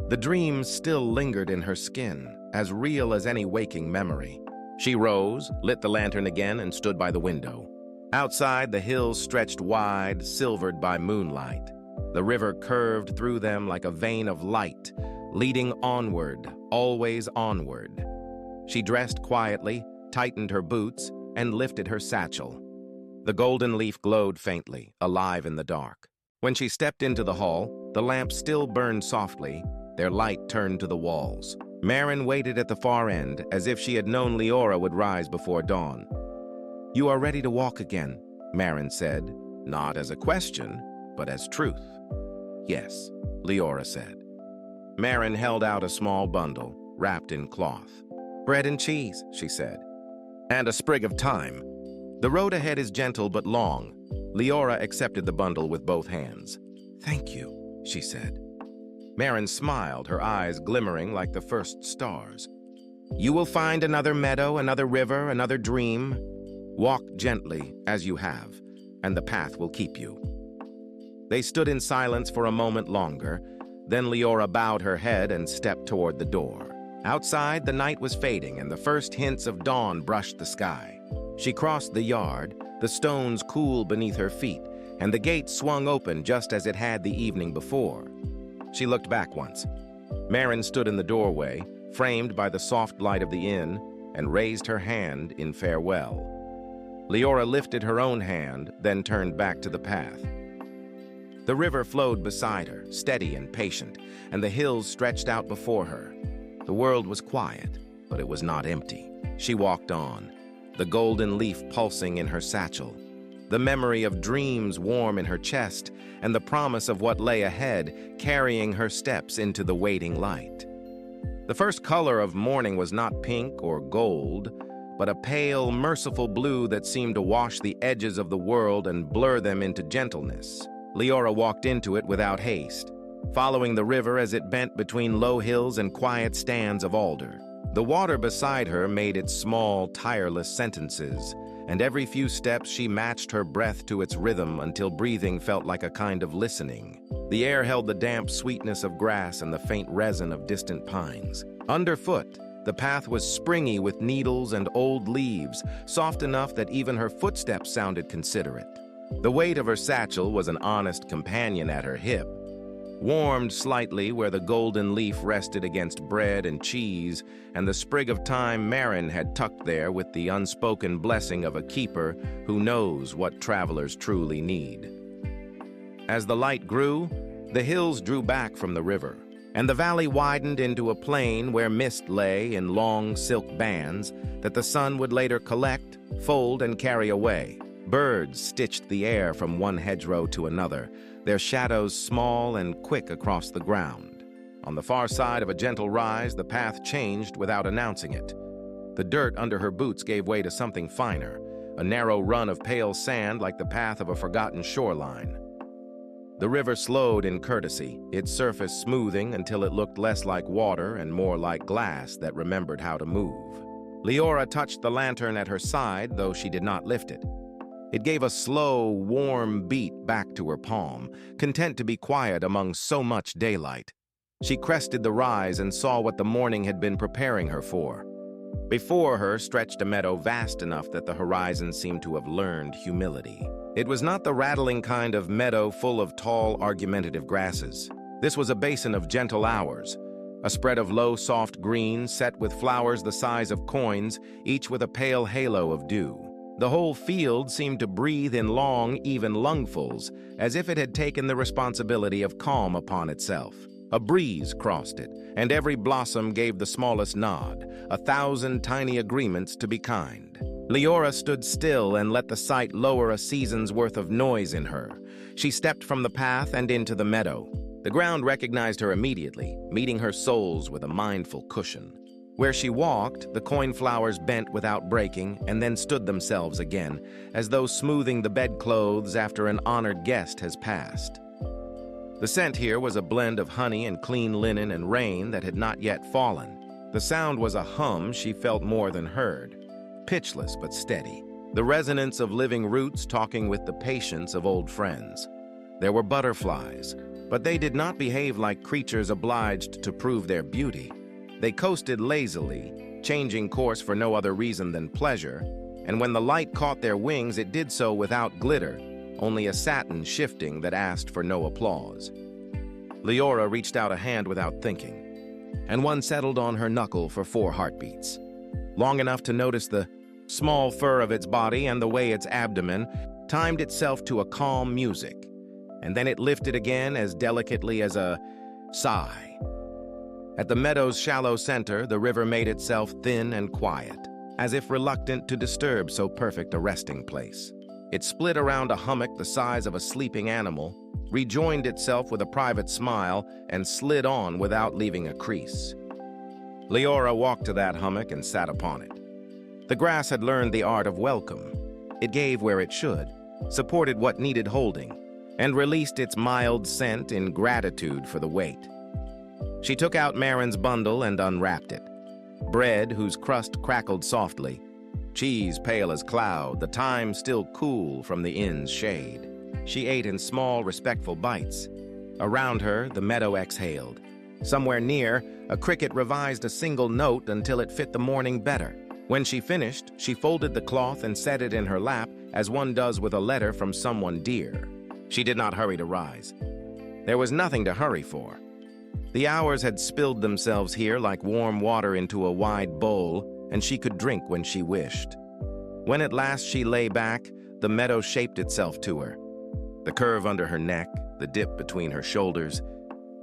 The dream still lingered in her skin, as real as any waking memory. She rose, lit the lantern again, and stood by the window. Outside, the hills stretched wide, silvered by moonlight. The river curved through them like a vein of light, leading onward, always onward. She dressed quietly, tightened her boots, and lifted her satchel. The golden leaf glowed faintly, alive in the dark. When she stepped into the hall, the lamp still burned softly, their light turned to the walls. Marin waited at the far end, as if she had known Leora would rise before dawn. "You are ready to walk again," Marin said, not as a question, but as truth. "Yes," Leora said. Marin held out a small bundle, wrapped in cloth. "Bread and cheese," she said, "and a sprig of thyme. The road ahead is gentle but long." Leora accepted the bundle with both hands. "Thank you," she said. Marin smiled, her eyes glimmering like the first stars. "You will find another meadow, another river, another dream. Walk gently, as you have, and the path will keep you." They stood in silence for a moment longer. Then Leora bowed her head and stepped toward the door. Outside, the night was fading, and the first hints of dawn brushed the sky. She crossed the yard, the stones cool beneath her feet, and the gate swung open just as it had the evening before. She looked back once. Marin stood in the doorway, framed by the soft light of the inn, and raised her hand in farewell. Leora lifted her own hand, then turned back to the path. The river flowed beside her, steady and patient, and the hills stretched out before her. The world was quiet, but it was not empty. She walked on, the golden leaf pulsing in her satchel, the memory of dreams warm in her chest, and the promise of what lay ahead, carrying her steps into the waiting light. The first color of morning was not pink or gold, but a pale, merciful blue that seemed to wash the edges of the world and blur them into gentleness. Leora walked into it without haste, following the river as it bent between low hills and quiet stands of alder. The water beside her made its small, tireless sentences, and every few steps she matched her breath to its rhythm until breathing felt like a kind of listening. The air held the damp sweetness of grass and the faint resin of distant pines. Underfoot, the path was springy with needles and old leaves, soft enough that even her footsteps sounded considerate. The weight of her satchel was an honest companion at her hip, warmed slightly where the golden leaf rested against bread and cheese, and the sprig of thyme Marin had tucked there with the unspoken blessing of a keeper who knows what travelers truly need. As the light grew, the hills drew back from the river, and the valley widened into a plain where mist lay in long silk bands that the sun would later collect, fold, and carry away. Birds stitched the air from one hedgerow to another, their shadows small and quick across the ground. On the far side of a gentle rise, the path changed without announcing it. The dirt under her boots gave way to something finer, a narrow run of pale sand like the path of a forgotten shoreline. The river slowed in courtesy, its surface smoothing until it looked less like water and more like glass that remembered how to move. Leora touched the lantern at her side, though she did not lift it. It gave a slow, warm beat back to her palm, content to be quiet among so much daylight. She crested the rise and saw what the morning had been preparing her for. Before her stretched a meadow vast enough that the horizon seemed to have learned humility. It was not the rattling kind of meadow full of tall, argumentative grasses. This was a basin of gentle hours, a spread of low, soft green set with flowers the size of coins, each with a pale halo of dew. The whole field seemed to breathe in long, even lungfuls, as if it had taken the responsibility of calm upon itself. A breeze crossed it, and every blossom gave the smallest nod, 1,000 tiny agreements to be kind. Leora stood still and let the sight lower a season's worth of noise in her. She stepped from the path and into the meadow. The ground recognized her immediately, meeting her soles with a mindful cushion. Where she walked, the coin flowers bent without breaking and then stood themselves again, as though smoothing the bedclothes after an honored guest has passed. The scent here was a blend of honey and clean linen and rain that had not yet fallen. The sound was a hum she felt more than heard, pitchless but steady, the resonance of living roots talking with the patience of old friends. There were butterflies, but they did not behave like creatures obliged to prove their beauty. They coasted lazily, changing course for no other reason than pleasure, and when the light caught their wings, it did so without glitter, only a satin shifting that asked for no applause. Leora reached out a hand without thinking, and one settled on her knuckle for 4 heartbeats, long enough to notice the small fur of its body and the way its abdomen timed itself to a calm music. and then it lifted again as delicately as a sigh. At the meadow's shallow center, the river made itself thin and quiet, as if reluctant to disturb so perfect a resting place. It split around a hummock the size of a sleeping animal, rejoined itself with a private smile, and slid on without leaving a crease. Leora walked to that hummock and sat upon it. The grass had learned the art of welcome. It gave where it should, supported what needed holding, and released its mild scent in gratitude for the wait. She took out Marin's bundle and unwrapped it. Bread whose crust crackled softly, cheese pale as cloud, the thyme still cool from the inn's shade. She ate in small, respectful bites. Around her, the meadow exhaled. Somewhere near, a cricket revised a single note until it fit the morning better. When she finished, she folded the cloth and set it in her lap as one does with a letter from someone dear. She did not hurry to rise. There was nothing to hurry for. The hours had spilled themselves here like warm water into a wide bowl, and she could drink when she wished. When at last she lay back, the meadow shaped itself to her. The curve under her neck, the dip between her shoulders,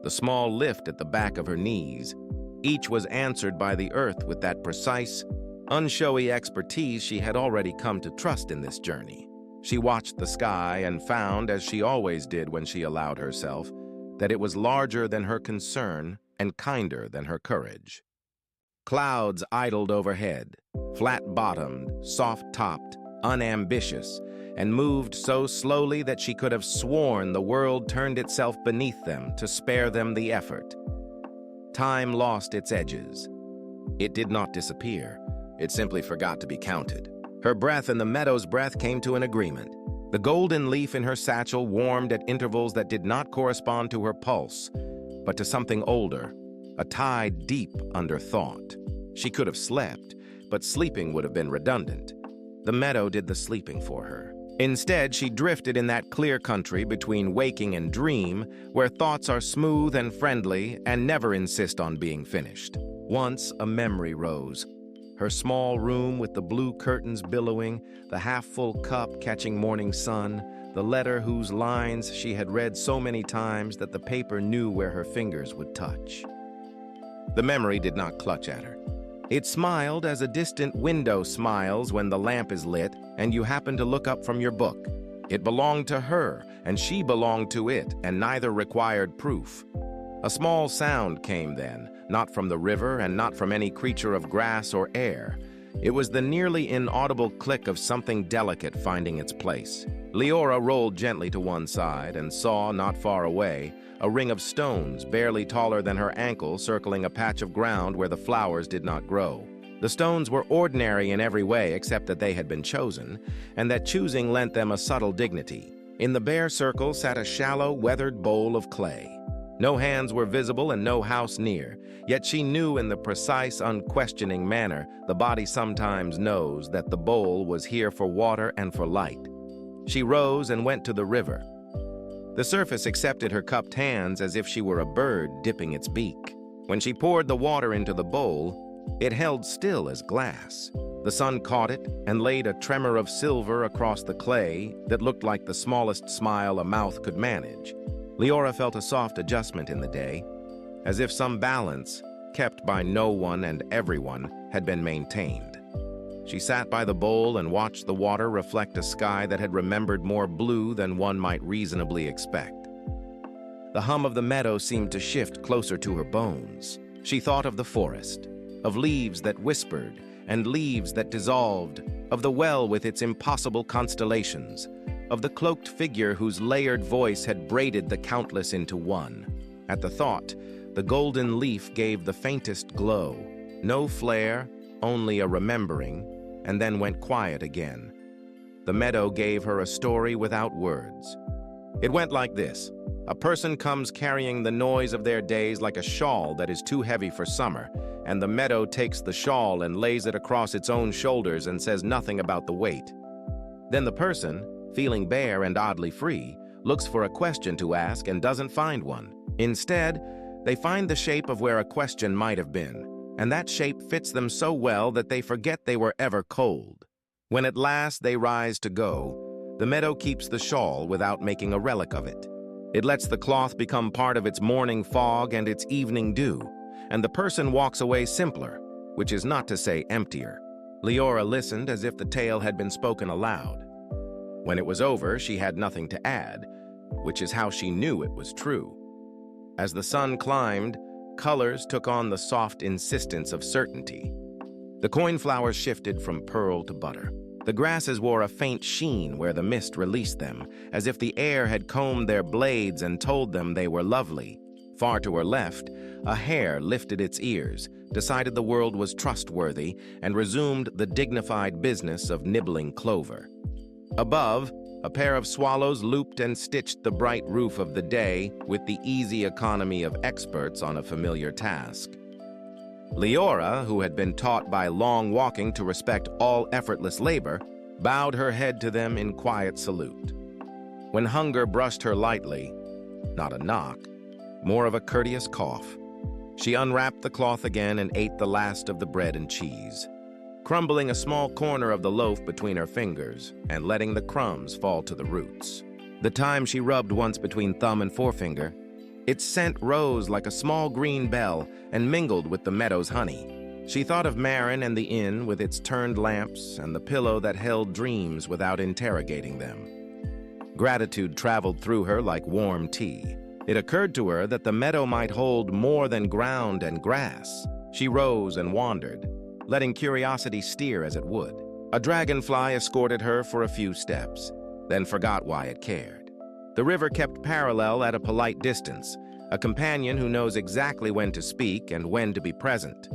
the small lift at the back of her knees, each was answered by the earth with that precise, unshowy expertise she had already come to trust in this journey. She watched the sky and found, as she always did when she allowed herself, that it was larger than her concern and kinder than her courage. Clouds idled overhead, flat-bottomed, soft-topped, unambitious, and moved so slowly that she could have sworn the world turned itself beneath them to spare them the effort. Time lost its edges. It did not disappear. It simply forgot to be counted. Her breath and the meadow's breath came to an agreement. The golden leaf in her satchel warmed at intervals that did not correspond to her pulse, but to something older, a tide deep under thought. She could have slept, but sleeping would have been redundant. The meadow did the sleeping for her. Instead, she drifted in that clear country between waking and dream, where thoughts are smooth and friendly and never insist on being finished. Once a memory rose. Her small room with the blue curtains billowing, the half-full cup catching morning sun, the letter whose lines she had read so many times that the paper knew where her fingers would touch. The memory did not clutch at her. It smiled as a distant window smiles when the lamp is lit and you happen to look up from your book. It belonged to her, and she belonged to it, and neither required proof. A small sound came then, not from the river and not from any creature of grass or air. It was the nearly inaudible click of something delicate finding its place. Leora rolled gently to one side and saw, not far away, a ring of stones barely taller than her ankle circling a patch of ground where the flowers did not grow. The stones were ordinary in every way except that they had been chosen, and that choosing lent them a subtle dignity. In the bare circle sat a shallow, weathered bowl of clay. No hands were visible and no house near, yet she knew in the precise, unquestioning manner the body sometimes knows that the bowl was here for water and for light. She rose and went to the river. The surface accepted her cupped hands as if she were a bird dipping its beak. When she poured the water into the bowl, it held still as glass. The sun caught it and laid a tremor of silver across the clay that looked like the smallest smile a mouth could manage. Leora felt a soft adjustment in the day, as if some balance, kept by no one and everyone, had been maintained. She sat by the bowl and watched the water reflect a sky that had remembered more blue than one might reasonably expect. The hum of the meadow seemed to shift closer to her bones. She thought of the forest, of leaves that whispered and leaves that dissolved, of the well with its impossible constellations, of the cloaked figure whose layered voice had braided the countless into one. At the thought, the golden leaf gave the faintest glow, no flare, only a remembering, and then went quiet again. The meadow gave her a story without words. It went like this. A person comes carrying the noise of their days like a shawl that is too heavy for summer, and the meadow takes the shawl and lays it across its own shoulders and says nothing about the weight. Then the person, feeling bare and oddly free, looks for a question to ask and doesn't find one. Instead, they find the shape of where a question might have been, and that shape fits them so well that they forget they were ever cold. When at last they rise to go, the meadow keeps the shawl without making a relic of it. It lets the cloth become part of its morning fog and its evening dew, and the person walks away simpler, which is not to say emptier. Leora listened as if the tale had been spoken aloud. When it was over, she had nothing to add, which is how she knew it was true. As the sun climbed, colors took on the soft insistence of certainty. The cornflowers shifted from pearl to butter. The grasses wore a faint sheen where the mist released them, as if the air had combed their blades and told them they were lovely. Far to her left, a hare lifted its ears, decided the world was trustworthy, and resumed the dignified business of nibbling clover. Above, a pair of swallows looped and stitched the bright roof of the day with the easy economy of experts on a familiar task. Leora, who had been taught by long walking to respect all effortless labor, bowed her head to them in quiet salute. When hunger brushed her lightly, not a knock, more of a courteous cough, she unwrapped the cloth again and ate the last of the bread and cheese, crumbling a small corner of the loaf between her fingers and letting the crumbs fall to the roots. The time she rubbed once between thumb and forefinger, its scent rose like a small green bell and mingled with the meadow's honey. She thought of Marin and the inn with its turned lamps and the pillow that held dreams without interrogating them. Gratitude traveled through her like warm tea. It occurred to her that the meadow might hold more than ground and grass. She rose and wandered, letting curiosity steer as it would. A dragonfly escorted her for a few steps, then forgot why it cared. The river kept parallel at a polite distance, a companion who knows exactly when to speak and when to be present.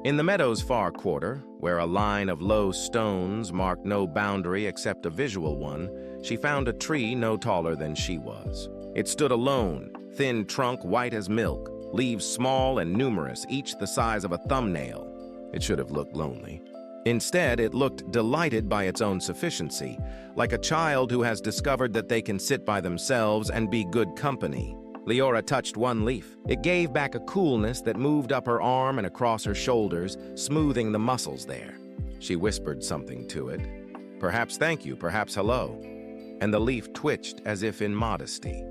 In the meadow's far quarter, where a line of low stones marked no boundary except a visual one, she found a tree no taller than she was. It stood alone, thin trunk white as milk, leaves small and numerous, each the size of a thumbnail. It should have looked lonely. Instead, it looked delighted by its own sufficiency, like a child who has discovered that they can sit by themselves and be good company. Leora touched one leaf. It gave back a coolness that moved up her arm and across her shoulders, smoothing the muscles there. She whispered something to it. Perhaps thank you, perhaps hello. And the leaf twitched as if in modesty.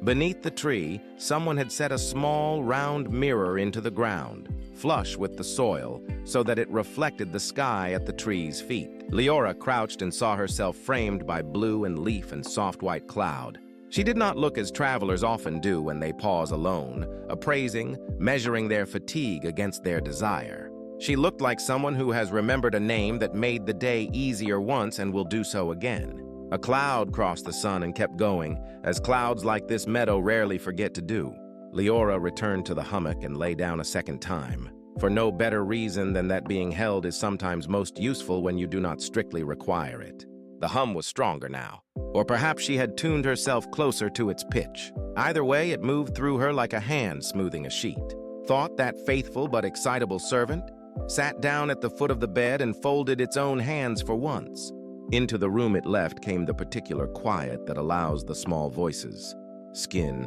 Beneath the tree, someone had set a small, round mirror into the ground, flush with the soil, so that it reflected the sky at the tree's feet. Leora crouched and saw herself framed by blue and leaf and soft white cloud. She did not look as travelers often do when they pause alone, appraising, measuring their fatigue against their desire. She looked like someone who has remembered a name that made the day easier once and will do so again. A cloud crossed the sun and kept going, as clouds like this meadow rarely forget to do. Leora returned to the hummock and lay down a second time, for no better reason than that being held is sometimes most useful when you do not strictly require it. The hum was stronger now, or perhaps she had tuned herself closer to its pitch. Either way, it moved through her like a hand smoothing a sheet. Thought that faithful but excitable servant sat down at the foot of the bed and folded its own hands for once. Into the room it left came the particular quiet that allows the small voices, skin,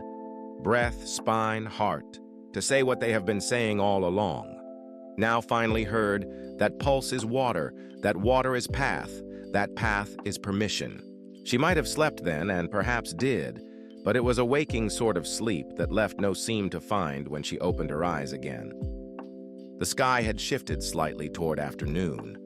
breath, spine, heart, to say what they have been saying all along. Now finally heard that pulse is water, that water is path, that path is permission. She might have slept then, and perhaps did, but it was a waking sort of sleep that left no seam to find when she opened her eyes again. The sky had shifted slightly toward afternoon.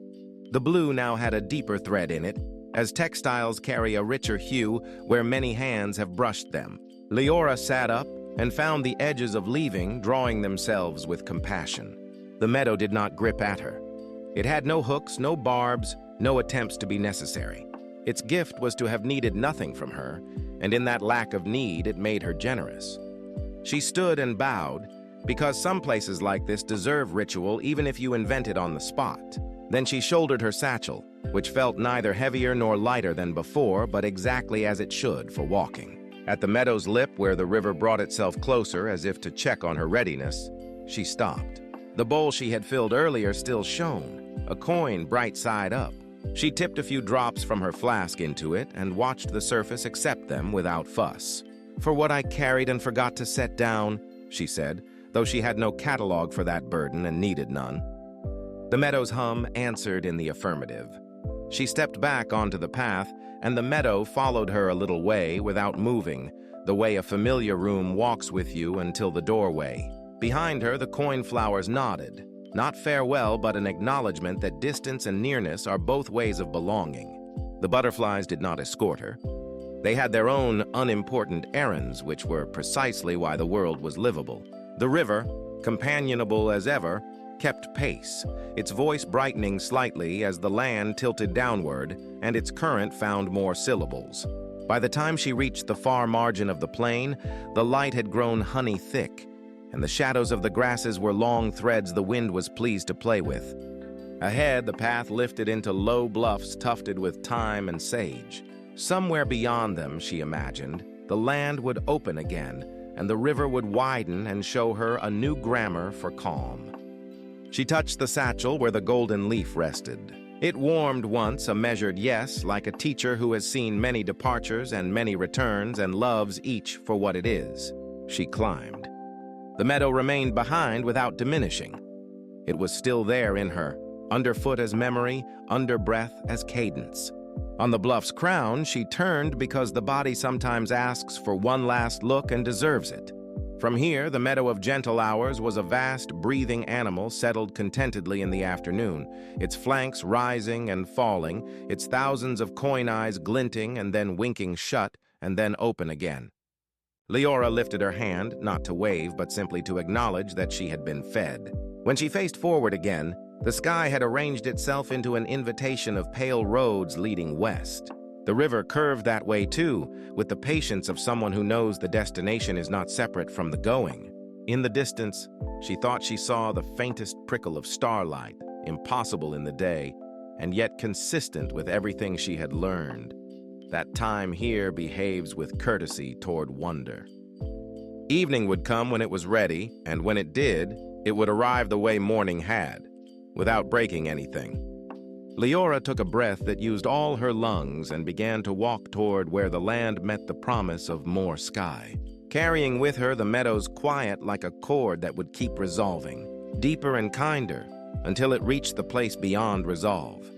The blue now had a deeper thread in it, as textiles carry a richer hue where many hands have brushed them. Leora sat up and found the edges of leaving drawing themselves with compassion. The meadow did not grip at her. It had no hooks, no barbs, no attempts to be necessary. Its gift was to have needed nothing from her, and in that lack of need it made her generous. She stood and bowed, because some places like this deserve ritual even if you invent it on the spot. Then she shouldered her satchel, which felt neither heavier nor lighter than before, but exactly as it should for walking. At the meadow's lip, where the river brought itself closer as if to check on her readiness, she stopped. The bowl she had filled earlier still shone, a coin bright side up. She tipped a few drops from her flask into it and watched the surface accept them without fuss. "For what I carried and forgot to set down," she said, though she had no catalog for that burden and needed none. The meadow's hum answered in the affirmative. She stepped back onto the path, and the meadow followed her a little way without moving, the way a familiar room walks with you until the doorway. Behind her, the coin flowers nodded. Not farewell, but an acknowledgement that distance and nearness are both ways of belonging. The butterflies did not escort her. They had their own unimportant errands, which were precisely why the world was livable. The river, companionable as ever, kept pace, its voice brightening slightly as the land tilted downward and its current found more syllables. By the time she reached the far margin of the plain, the light had grown honey thick, and the shadows of the grasses were long threads the wind was pleased to play with. Ahead, the path lifted into low bluffs tufted with thyme and sage. Somewhere beyond them, she imagined, the land would open again, and the river would widen and show her a new grammar for calm. She touched the satchel where the golden leaf rested. It warmed once a measured yes, like a teacher who has seen many departures and many returns and loves each for what it is. She climbed. The meadow remained behind without diminishing. It was still there in her, underfoot as memory, under breath as cadence. On the bluff's crown, she turned because the body sometimes asks for one last look and deserves it. From here, the meadow of gentle hours was a vast, breathing animal settled contentedly in the afternoon, its flanks rising and falling, its thousands of coin eyes glinting and then winking shut and then open again. Leora lifted her hand, not to wave, but simply to acknowledge that she had been fed. When she faced forward again, the sky had arranged itself into an invitation of pale roads leading west. The river curved that way too, with the patience of someone who knows the destination is not separate from the going. In the distance, she thought she saw the faintest prickle of starlight, impossible in the day, and yet consistent with everything she had learned. That time here behaves with courtesy toward wonder. Evening would come when it was ready, and when it did, it would arrive the way morning had, without breaking anything. Leora took a breath that used all her lungs and began to walk toward where the land met the promise of more sky, carrying with her the meadow's quiet like a chord that would keep resolving, deeper and kinder, until it reached the place beyond resolve.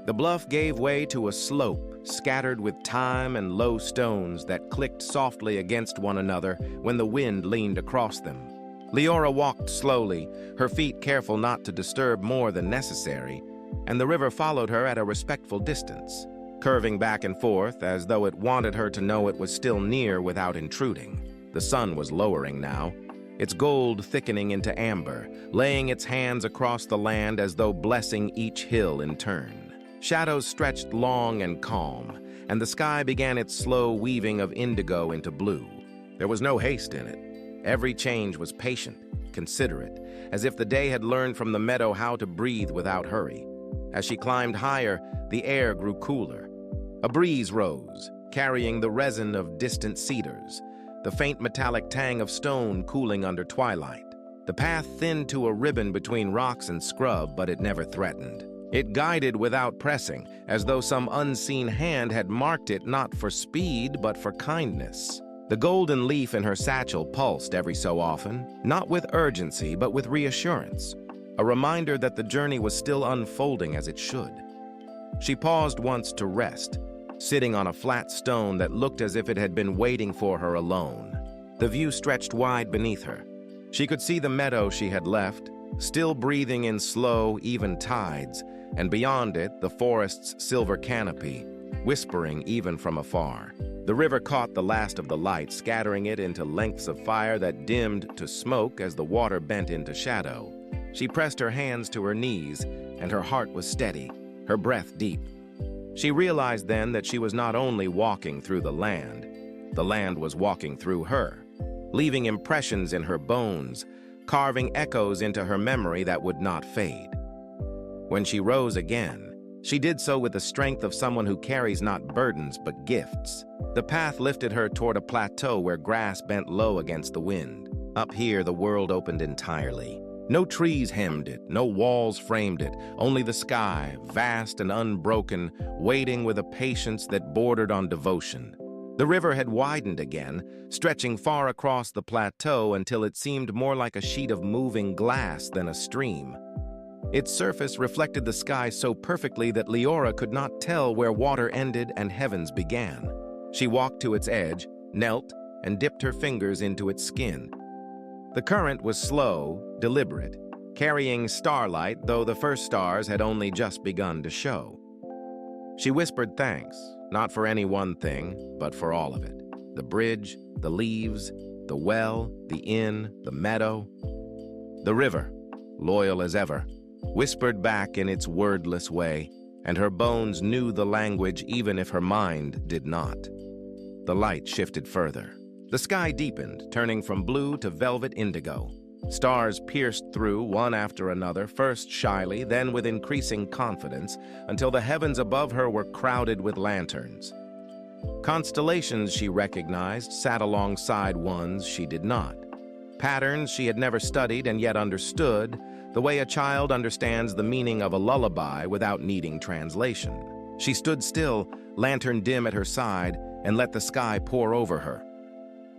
The bluff gave way to a slope scattered with thyme and low stones that clicked softly against one another when the wind leaned across them. Leora walked slowly, her feet careful not to disturb more than necessary, and the river followed her at a respectful distance, curving back and forth as though it wanted her to know it was still near without intruding. The sun was lowering now, its gold thickening into amber, laying its hands across the land as though blessing each hill in turn. Shadows stretched long and calm, and the sky began its slow weaving of indigo into blue. There was no haste in it. Every change was patient, considerate, as if the day had learned from the meadow how to breathe without hurry. As she climbed higher, the air grew cooler. A breeze rose, carrying the resin of distant cedars, the faint metallic tang of stone cooling under twilight. The path thinned to a ribbon between rocks and scrub, but it never threatened. It guided without pressing, as though some unseen hand had marked it not for speed, but for kindness. The golden leaf in her satchel pulsed every so often, not with urgency, but with reassurance, a reminder that the journey was still unfolding as it should. She paused once to rest, sitting on a flat stone that looked as if it had been waiting for her alone. The view stretched wide beneath her. She could see the meadow she had left, still breathing in slow, even tides, and beyond it, the forest's silver canopy, whispering even from afar. The river caught the last of the light, scattering it into lengths of fire that dimmed to smoke as the water bent into shadow. She pressed her hands to her knees, and her heart was steady, her breath deep. She realized then that she was not only walking through the land was walking through her, leaving impressions in her bones, carving echoes into her memory that would not fade. When she rose again, she did so with the strength of someone who carries not burdens but gifts. The path lifted her toward a plateau where grass bent low against the wind. Up here, the world opened entirely. No trees hemmed it, no walls framed it, only the sky, vast and unbroken, waiting with a patience that bordered on devotion. The river had widened again, stretching far across the plateau until it seemed more like a sheet of moving glass than a stream. Its surface reflected the sky so perfectly that Leora could not tell where water ended and heavens began. She walked to its edge, knelt, and dipped her fingers into its skin. The current was slow, deliberate, carrying starlight, though the first stars had only just begun to show. She whispered thanks, not for any one thing, but for all of it. The bridge, the leaves, the well, the inn, the meadow. The river, loyal as ever, whispered back in its wordless way, and her bones knew the language even if her mind did not. The light shifted further. The sky deepened, turning from blue to velvet indigo. Stars pierced through one after another, first shyly, then with increasing confidence, until the heavens above her were crowded with lanterns. Constellations she recognized sat alongside ones she did not. Patterns she had never studied and yet understood, the way a child understands the meaning of a lullaby without needing translation. She stood still, lantern dim at her side, and let the sky pour over her.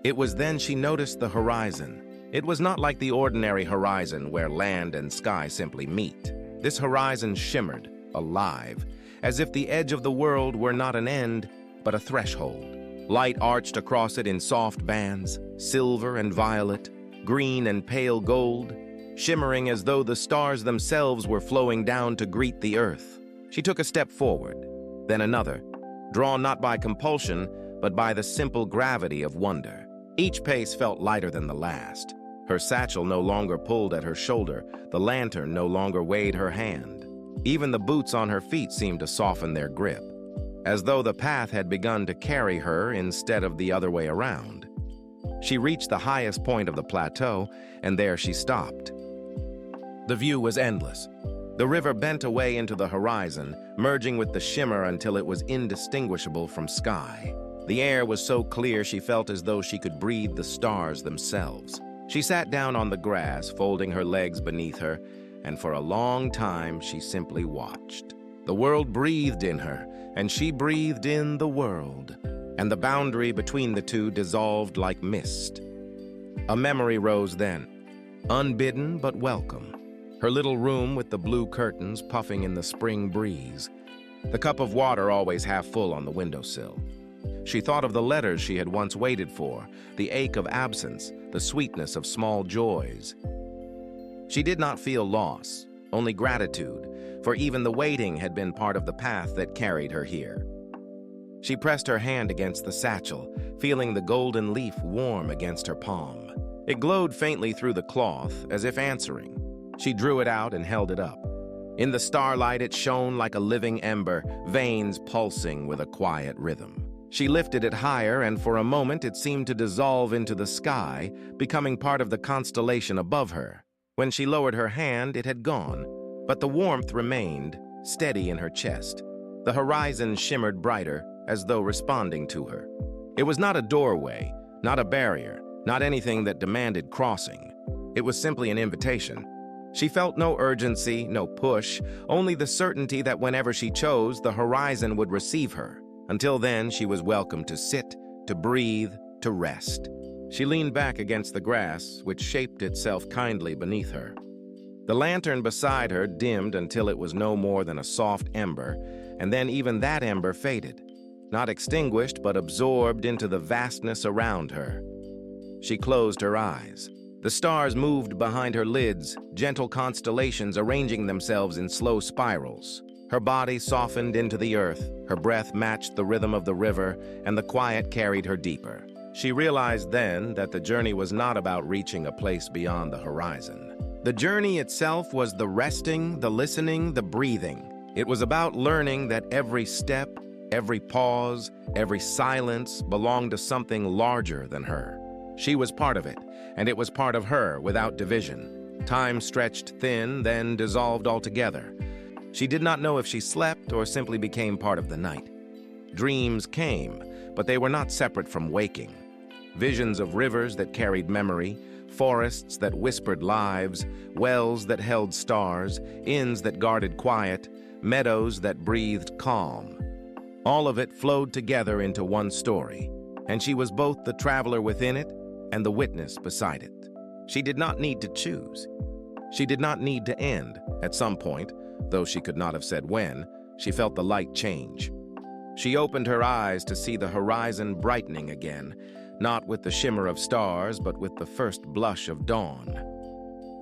It was then she noticed the horizon. It was not like the ordinary horizon where land and sky simply meet. This horizon shimmered, alive, as if the edge of the world were not an end, but a threshold. Light arched across it in soft bands, silver and violet, green and pale gold, shimmering as though the stars themselves were flowing down to greet the earth. She took a step forward, then another, drawn not by compulsion, but by the simple gravity of wonder. Each pace felt lighter than the last. Her satchel no longer pulled at her shoulder, the lantern no longer weighed her hand. Even the boots on her feet seemed to soften their grip, as though the path had begun to carry her instead of the other way around. She reached the highest point of the plateau, and there she stopped. The view was endless. The river bent away into the horizon, merging with the shimmer until it was indistinguishable from sky. The air was so clear she felt as though she could breathe the stars themselves. She sat down on the grass, folding her legs beneath her, and for a long time she simply watched. The world breathed in her, and she breathed in the world, and the boundary between the two dissolved like mist. A memory rose then, unbidden but welcome. Her little room with the blue curtains puffing in the spring breeze, the cup of water always half full on the windowsill. She thought of the letters she had once waited for, the ache of absence, the sweetness of small joys. She did not feel loss, only gratitude, for even the waiting had been part of the path that carried her here. She pressed her hand against the satchel, feeling the golden leaf warm against her palm. It glowed faintly through the cloth, as if answering. She drew it out and held it up. In the starlight, it shone like a living ember, veins pulsing with a quiet rhythm. She lifted it higher, and for a moment it seemed to dissolve into the sky, becoming part of the constellation above her. When she lowered her hand, it had gone, but the warmth remained, steady in her chest. The horizon shimmered brighter, as though responding to her. It was not a doorway, not a barrier, not anything that demanded crossing. It was simply an invitation. She felt no urgency, no push, only the certainty that whenever she chose, the horizon would receive her. Until then, she was welcome to sit, to breathe, to rest. She leaned back against the grass, which shaped itself kindly beneath her. The lantern beside her dimmed until it was no more than a soft ember, and then even that ember faded, not extinguished but absorbed into the vastness around her. She closed her eyes. The stars moved behind her lids, gentle constellations arranging themselves in slow spirals. Her body softened into the earth, her breath matched the rhythm of the river, and the quiet carried her deeper. She realized then that the journey was not about reaching a place beyond the horizon. The journey itself was the resting, the listening, the breathing. It was about learning that every step, every pause, every silence belonged to something larger than her. She was part of it, and it was part of her without division. Time stretched thin, then dissolved altogether. She did not know if she slept or simply became part of the night. Dreams came, but they were not separate from waking. Visions of rivers that carried memory, forests that whispered lives, wells that held stars, inns that guarded quiet, meadows that breathed calm. All of it flowed together into one story, and she was both the traveler within it and the witness beside it. She did not need to choose. She did not need to end. At some point, though she could not have said when, she felt the light change. She opened her eyes to see the horizon brightening again, not with the shimmer of stars, but with the first blush of dawn.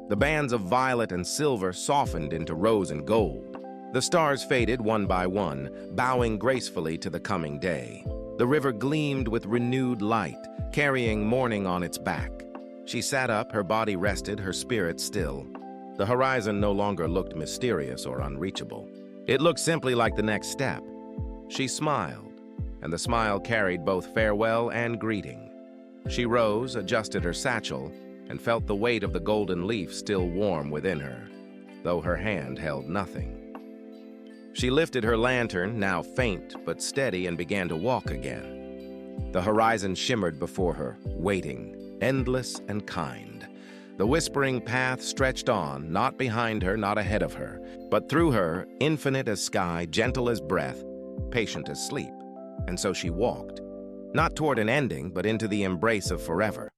The bands of violet and silver softened into rose and gold. The stars faded one by one, bowing gracefully to the coming day. The river gleamed with renewed light, carrying morning on its back. She sat up, her body rested, her spirit still. The horizon no longer looked mysterious or unreachable. It looked simply like the next step. She smiled, and the smile carried both farewell and greeting. She rose, adjusted her satchel, and felt the weight of the golden leaf still warm within her, though her hand held nothing. She lifted her lantern, now faint but steady, and began to walk again. The horizon shimmered before her, waiting, endless and kind. The whispering path stretched on, not behind her, not ahead of her, but through her, infinite as sky, gentle as breath, patient as sleep. And so she walked, not toward an ending, but into the embrace of forever.